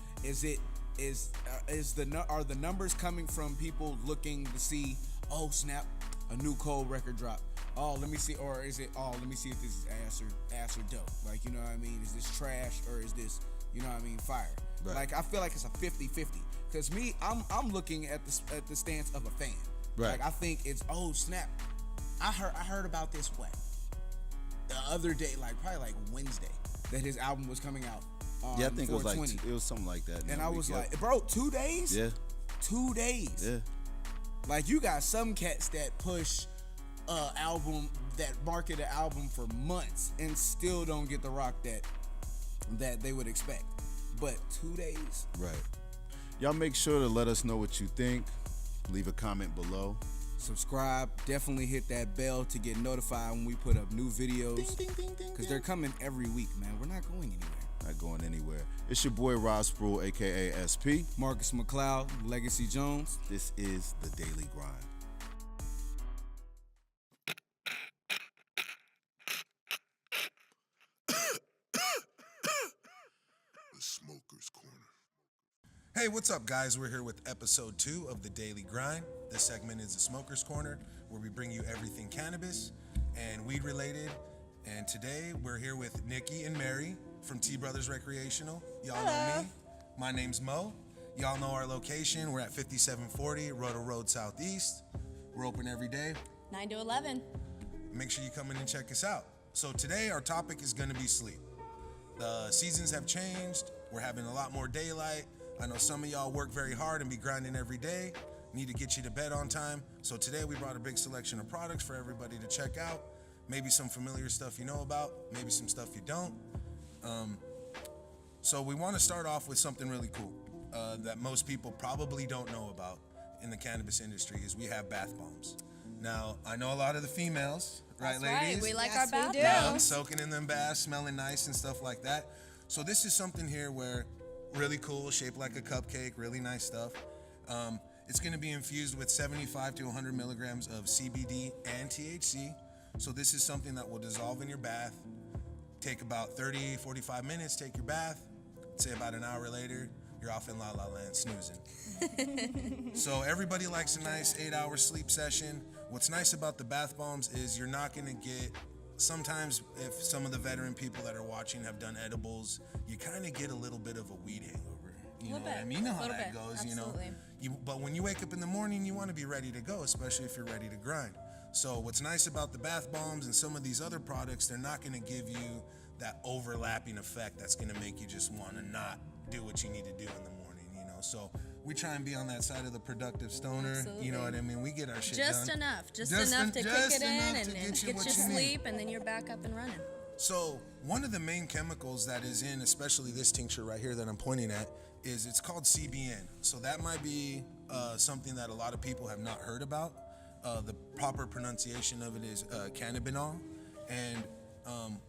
Are the numbers coming from people looking to see, oh snap, a new Cole record drop? Oh, let me see, or is it, oh, let me see if this is ass or dope? Like, you know what I mean? Is this trash or is this, you know what I mean, fire? Right. Like, I feel like it's a 50-50. Because me, I'm looking at the stance of a fan. Right. Like, I think it's, oh snap, I heard about this the other day, probably Wednesday, that his album was coming out. Yeah, I think it was something like that. And I was like, bro, 2 days? Yeah. 2 days. Yeah. Like, you got some cats that push album, that market an album for months and still don't get the rock that they would expect. But 2 days. Right. Y'all make sure to let us know what you think. Leave a comment below. Subscribe. Definitely hit that bell to get notified when we put up new videos. Ding, ding, ding, ding. Because they're coming every week, man. We're not going anywhere. Not going anywhere. It's your boy Ross Sproul, a.k.a. SP. Marcus McLeod, Legacy Jones. This is The Daily Grind. The Smoker's Corner. Hey, what's up, guys? We're here with episode 2 of The Daily Grind. This segment is the Smoker's Corner, where we bring you everything cannabis and weed related. And today we're here with Nikki and Mary from T Brothers Recreational. Y'all know me. My name's Mo. Y'all know our location. We're at 5740 Roto Road Southeast. We're open every day. 9 to 11. Make sure you come in and check us out. So today our topic is going to be sleep. The seasons have changed. We're having a lot more daylight. I know some of y'all work very hard and be grinding every day. Need to get you to bed on time. So today we brought a big selection of products for everybody to check out. Maybe some familiar stuff you know about, maybe some stuff you don't. So we want to start off with something really cool that most people probably don't know about in the cannabis industry is we have bath bombs. Now, I know a lot of the females, right, That's ladies? right. We like Yes, our we bath do. bombs. Soaking in them baths, smelling nice and stuff like that. So this is something here where really cool, shaped like a cupcake, really nice stuff. It's going to be infused with 75 to 100 milligrams of CBD and THC. So this is something that will dissolve in your bath. Take about 30, 45 minutes, take your bath. Say about an hour later, you're off in La La Land snoozing. So everybody likes a nice 8-hour sleep session. What's nice about the bath bombs is you're not going to get sometimes if some of the veteran people that are watching have done edibles, you kind of get a little bit of a weed hangover. You know what I mean? You know how that goes, Absolutely. But when you wake up in the morning, you want to be ready to go, especially if you're ready to grind. So what's nice about the bath bombs and some of these other products, they're not going to give you that overlapping effect that's going to make you just want to not do what you need to do in the morning, So we try and be on that side of the productive stoner. Absolutely. You know what I mean? We get our shit Just done. enough to kick it in and get you what you sleep, need. and then you're back up and running. So one of the main chemicals that is in, especially this tincture right here that I'm pointing at, is it's called CBN. So that might be something that a lot of people have not heard about. The proper pronunciation of it is cannabinol. And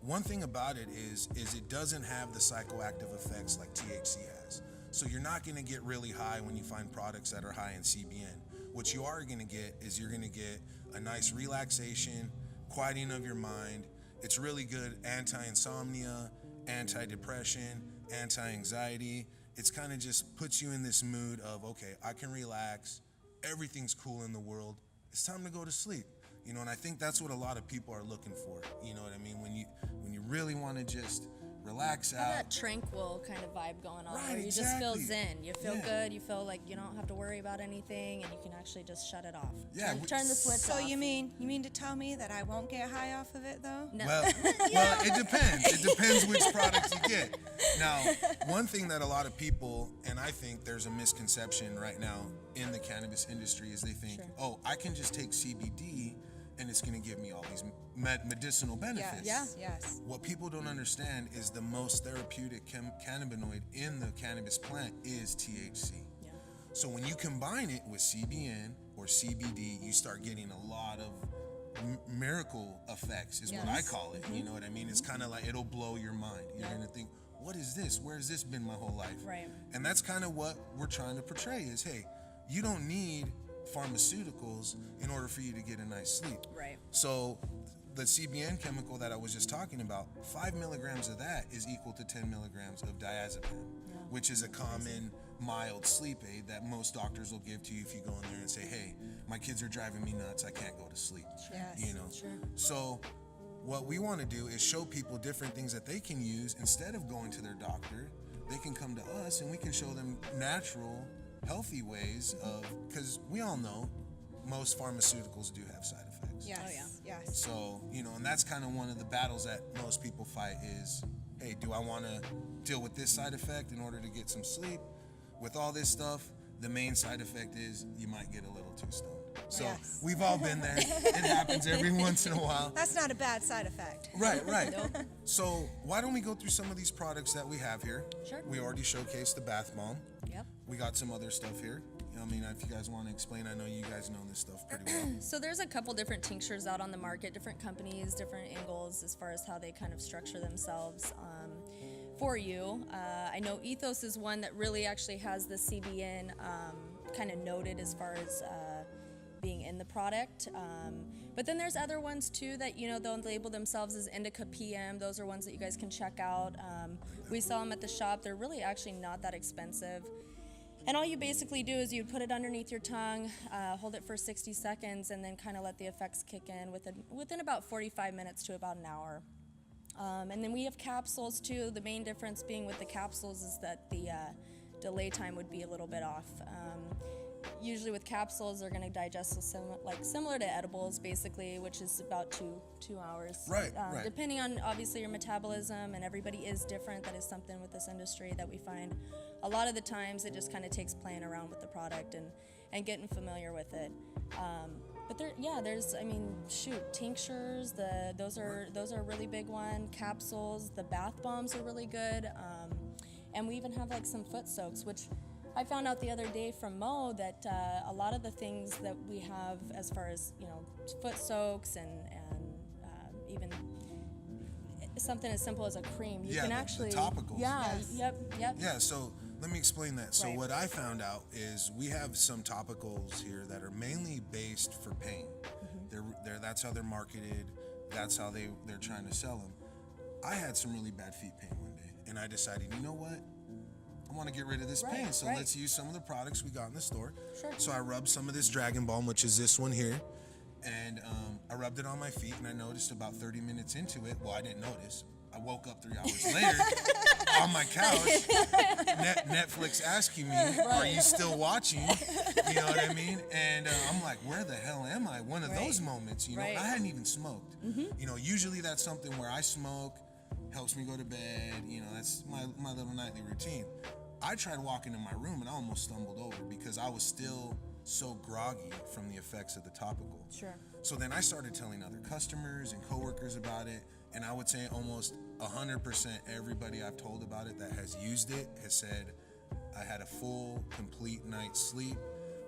one thing about it is it doesn't have the psychoactive effects like THC has. So you're not going to get really high when you find products that are high in CBN. What you are going to get is you're going to get a nice relaxation, quieting of your mind. It's really good anti-insomnia, anti-depression, anti-anxiety. It's kind of just puts you in this mood of, okay, I can relax. Everything's cool in the world. It's time to go to sleep. And I think that's what a lot of people are looking for. You know what I mean? When you really want to just relax out. Have that tranquil kind of vibe going on. Right, Where you just feel exactly. zen. You feel good. You feel like you don't have to worry about anything, and you can actually just shut it off. Yeah, Turn the switch So off. you mean to tell me that I won't get high off of it though? No. Well, it depends. It depends which products you get. Now, one thing that a lot of people, and I think there's a misconception right now in the cannabis industry, is they think, oh, I can just take CBD and it's going to give me all these medicinal benefits. Yes. What people don't understand is the most therapeutic cannabinoid in the cannabis plant is THC. Yeah. So when you combine it with CBN or CBD, you start getting a lot of miracle effects, is what I call it. You know what I mean? It's kind of like it'll blow your mind. You're going to think, what is this? Where has this been my whole life? Right. And that's kind of what we're trying to portray is, hey, you don't need pharmaceuticals in order for you to get a nice sleep. Right. So the CBN chemical that I was just talking about, 5 milligrams of that is equal to 10 milligrams of diazepam, which is a common mild sleep aid that most doctors will give to you if you go in there and say, hey, my kids are driving me nuts, I can't go to sleep. Yes. So what we want to do is show people different things that they can use. Instead of going to their doctor, they can come to us and we can show them natural, healthy ways of, because we all know most pharmaceuticals do have side effects. Yes. Oh, yeah. Yes. So, and that's kind of one of the battles that most people fight is, hey, do I want to deal with this side effect in order to get some sleep? With all this stuff, the main side effect is you might get a little too stoned. So we've all been there. It happens every once in a while. That's not a bad side effect. Right. So why don't we go through some of these products that we have here? Sure. We already showcased the bath bomb. Yep. We got some other stuff here. I mean, if you guys want to explain, I know you guys know this stuff pretty well. So there's a couple different tinctures out on the market, different companies, different angles as far as how they kind of structure themselves for you. I know Ethos is one that really actually has the CBN kind of noted as far as being in the product. But then there's other ones too that, they'll label themselves as Indica PM. Those are ones that you guys can check out. We sell them at the shop. They're really actually not that expensive. And all you basically do is you put it underneath your tongue, hold it for 60 seconds, and then kind of let the effects kick in within about 45 minutes to about an hour. And then we have capsules too. The main difference being with the capsules is that the delay time would be a little bit off. Usually with capsules, they're going to digest similar to edibles, basically, which is about two hours. Right. Depending on, obviously, your metabolism, and everybody is different. That is something with this industry that we find a lot of the times it just kind of takes playing around with the product and getting familiar with it. But there's tinctures. Those are a really big one. Capsules, the bath bombs are really good, and we even have some foot soaks, which I found out the other day from Mo that a lot of the things that we have as far as foot soaks and even something as simple as a cream, you can actually the topicals. Yep. Yeah, so let me explain that. So Right. what I found out is we have some topicals here that are mainly based for pain. They're that's how they're marketed. That's how they're trying to sell them. I had some really bad feet pain one day, and I decided, you know what? I want to get rid of this pain, so let's use some of the products we got in the store. Sure. So I rubbed some of this Dragon Balm, which is this one here, And I rubbed it on my feet, and I noticed about 30 minutes into it. Well, I didn't notice. I woke up 3 hours later on my couch, Netflix asking me, "Are you still watching?" You know what I mean? And I'm like, "Where the hell am I?" One of those moments, you know. Right. I hadn't even smoked. You know, usually that's something where I smoke, helps me go to bed. You know, that's my little nightly routine. I tried walking in my room, and I almost stumbled over because I was still so groggy from the effects of the topical. Sure. So then I started telling other customers and coworkers about it, and I would say almost 100% everybody I've told about it that has used it has said, I had a full, complete night's sleep.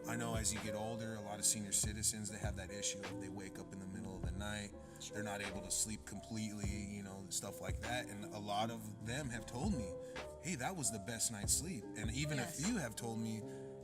I know as you get older, a lot of senior citizens, they have that issue of they wake up in the middle of the night, they're not able to sleep completely, you know, stuff like that. And a lot of them have told me, hey, that was the best night's sleep. And even a few have told me,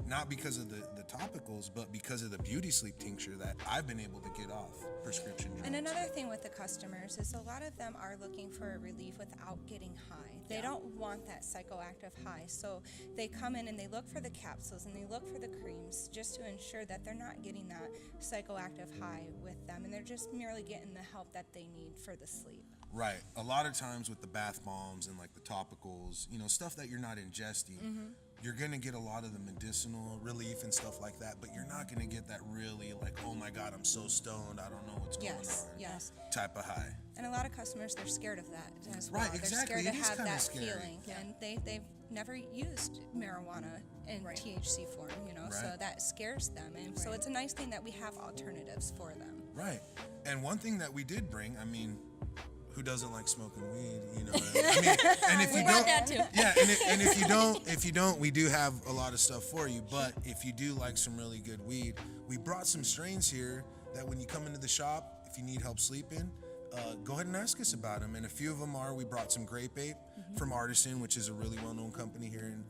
not because of the topicals, but because of the beauty sleep tincture that I've been able to get off prescription drugs. And another thing with the customers is a lot of them are looking for a relief without getting high. They don't want that psychoactive high. So they come in and they look for the capsules and they look for the creams just to ensure that they're not getting that psychoactive high with them, and they're just merely getting the help that they need for the sleep. Right. A lot of times with the bath bombs and like the topicals, you know, stuff that you're not ingesting, you're going to get a lot of the medicinal relief and stuff like that, but you're not going to get that really like, oh my God, I'm so stoned, I don't know what's going on type of high. And a lot of customers, they're scared of that as well. Right, exactly. They're scared It to is have kinda that scary. feeling. And they've never used marijuana in THC form, you know, so that scares them. And so it's a nice thing that we have alternatives for them. Right. And one thing that we did bring, I mean, who doesn't like smoking weed, you know? I mean, and if you don't, that too. yeah, and if you don't, we do have a lot of stuff for you. But if you do like some really good weed, we brought some strains here that when you come into the shop, if you need help sleeping, go ahead and ask us about them. And a few of them are, we brought some Grape Ape from Artisan, which is a really well-known company here in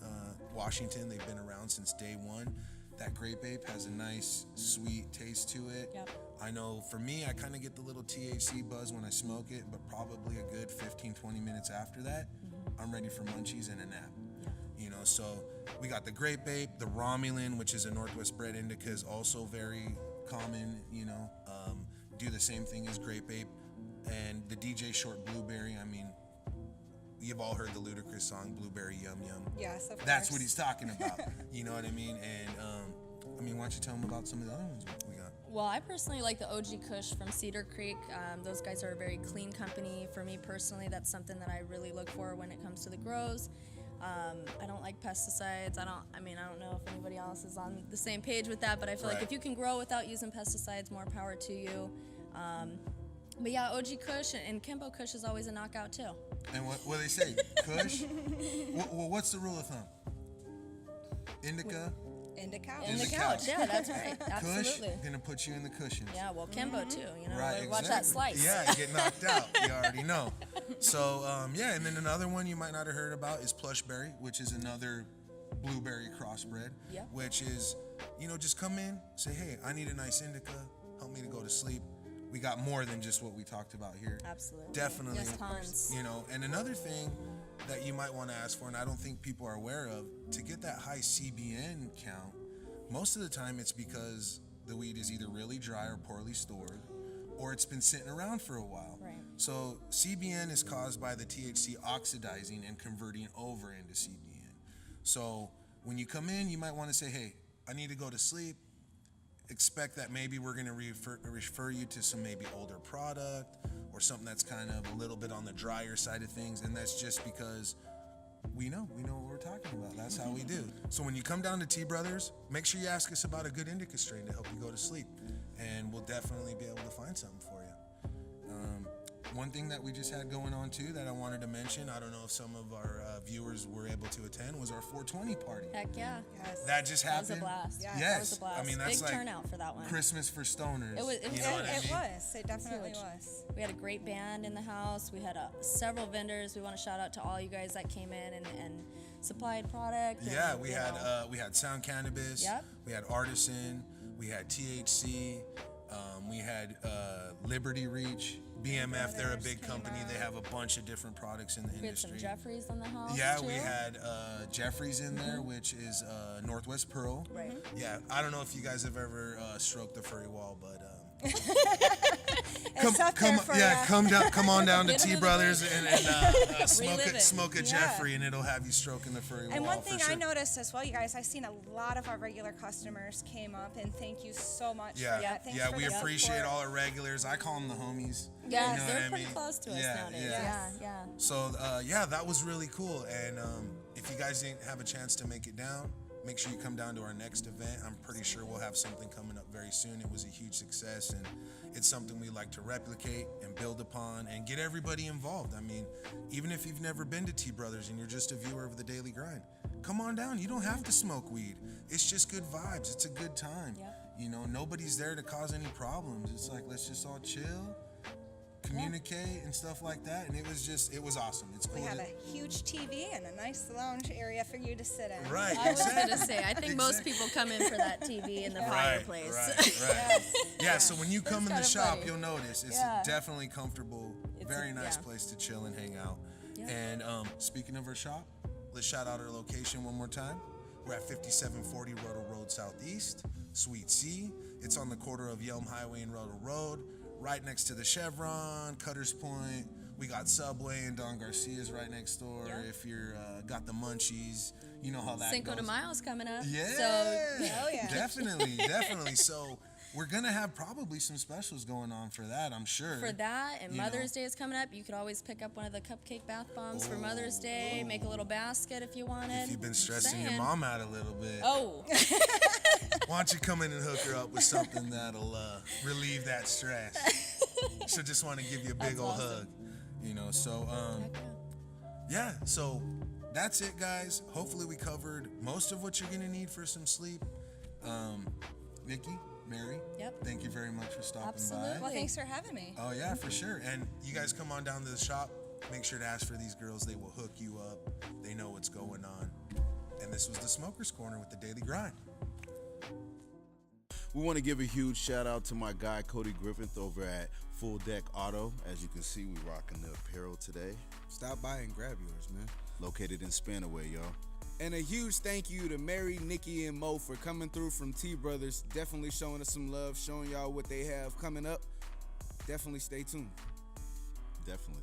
Washington. They've been around since day one. That Grape Ape has a nice, sweet taste to it. Yep. I know for me, I kind of get the little THC buzz when I smoke it, but probably a good 15, 20 minutes after that, I'm ready for munchies and a nap. You know, so we got the Grape Ape, the Romulan, which is a Northwest bred indica, is also very common, you know, do the same thing as Grape Ape. And the DJ Short Blueberry, I mean, you've all heard the Ludacris song, Blueberry Yum Yum. Yes, of That's course. what he's talking about. You know what I mean? And, I mean, why don't you tell him about some of the other ones we got? Well, I personally like the OG Kush from Cedar Creek. Those guys are a very clean company. For me personally, that's something that I really look for when it comes to the grows. I don't like pesticides. I don't know if anybody else is on the same page with that, but I feel like if you can grow without using pesticides, more power to you. But yeah, OG Kush and Kimbo Kush is always a knockout too. And what they say? Kush? Well, what's the rule of thumb? Indica? In the couch. In the couch, yeah, that's right. Absolutely. Kush, gonna put you in the cushions. Yeah, well, Kimbo too, you know, Right, watch that slice. Yeah, you get knocked out. You already know. So, yeah, and then another one you might not have heard about is Plushberry, which is another blueberry crossbred, which is, you know, just come in, say, hey, I need a nice indica, help me to go to sleep. We got more than just what we talked about here. Absolutely. Definitely. Yes, tons. You know, and another thing that you might want to ask for, and I don't think people are aware of, to get that high CBN count, most of the time it's because the weed is either really dry or poorly stored, or it's been sitting around for a while. Right. So CBN is caused by the THC oxidizing and converting over into CBN. So when you come in, you might want to say, hey, I need to go to sleep. Expect that maybe we're going to refer you to some maybe older product or something that's kind of a little bit on the drier side of things, and that's just because we know what we're talking about. That's how we do. So when you come down to T Brothers, make sure you ask us about a good indica strain to help you go to sleep, and we'll definitely be able to find something for you. One thing that we just had going on too that I wanted to mention, I don't know if some of our viewers were able to attend, was our 420 party. Heck yeah. Yes. That just That was a happened. blast. Yeah, Yes. That was a blast. I mean, that's Big like turnout for that one. Christmas for stoners. It was you know what I It mean? was. It definitely Huge. was. We had a great band in the house. We had several vendors. We want to shout out to all you guys that came in and supplied product. Yeah, and, we you had know. we had Sound Cannabis. Yep. We had Artisan. We had THC. We had Liberty Reach. BMF, they're a big company. They have a bunch of different products in the We had some industry. Jeffries in the house. Yeah, too. we had Jeffries in there, which is Northwest Pearl. Right. Yeah, I don't know if you guys have ever stroked the furry wall, but It's up there for ya. Come on down to Get T into the Brothers booth. and Relive it. smoke a Yeah. Jeffrey, and it'll have you stroking the furry And wall one thing for sure. I noticed as well, you guys, I've seen a lot of our regular customers came up, and thank you so much for that. Thanks for we the appreciate support. all our regulars. I call them the homies. Yeah, You know they're what I pretty mean? close to us Yeah, nowadays. yeah. Yeah. So that was really cool. And if you guys didn't have a chance to make it down, make sure you come down to our next event. I'm pretty sure we'll have something coming up very soon. It was a huge success, and it's something we like to replicate and build upon and get everybody involved. I mean, even if you've never been to T Brothers and you're just a viewer of the Daily Grind, come on down. You don't have to smoke weed. It's just good vibes. It's a good time. Yep. You know, nobody's there to cause any problems. It's like, let's just all chill, communicate and stuff like that. And it was awesome. It's cool. We have a huge TV and a nice lounge area for you to sit in. Right. I was gonna say, I think most people come in for that TV and the fireplace. Right. Yeah, so when you come in the kinda shop, funny. you'll notice it's Yeah. definitely comfortable, very nice yeah. place to chill and hang out. Yeah. And speaking of our shop, let's shout out our location one more time. We're at 5740 Roto Road Southeast, Suite C. It's on the corner of Yelm Highway and Roto Road, right next to the Chevron, Cutters Point. We got Subway and Don Garcia's right next door. Yeah. If you're got the munchies, you know how that Cinco de goes. Mayo's coming up. Yeah, So yeah. definitely. So we're gonna have probably some specials going on for that, I'm sure. for that and You know. Mother's Day is coming up, you could always pick up one of the cupcake bath bombs for Mother's Day. Make a little basket if you wanted. If you've been stressing your Saying. mom out a little bit, Oh, why don't you come in and hook her up with something that'll relieve that stress? She'll just want to give you a big That's old awesome. hug, you know. So yeah, so that's it, guys. Hopefully we covered most of what you're gonna need for some sleep. Nikki, Mary, Yep. thank you very much for stopping Absolutely. by. Well, thanks for having me. Oh yeah, for sure. And you guys come on down to the shop. Make sure to ask for these girls. They will hook you up. They know what's going on. And this was the Smokers Corner with the Daily Grind. We want to give a huge shout out to my guy Cody Griffith over at Full Deck Auto. As you can see, we rocking the apparel today. Stop by and grab yours, man. Located in SPANAWay, y'all. And a huge thank you to Mary, Nikki, and Mo for coming through from T Brothers. Definitely showing us some love, showing y'all what they have coming up. Definitely stay tuned. Definitely.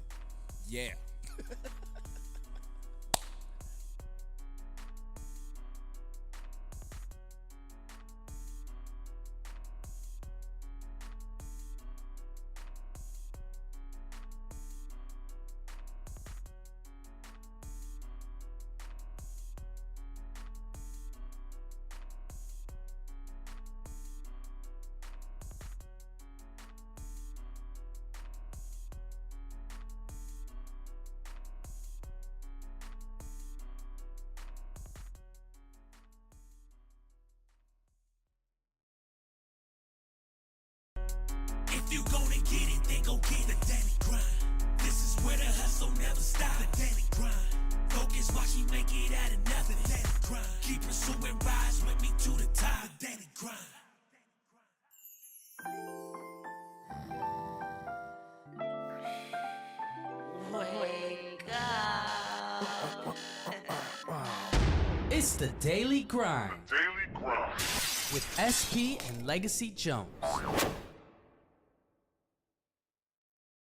Yeah. If you gonna get it, then go get it. The daily grind. This is where the hustle never stops. The daily grind. Focus, watch me make it out of nothing. The daily grind. Keep pursuing, rise with me to the top. The daily grind. It's the Daily Grind. With SP and Legacy Jones.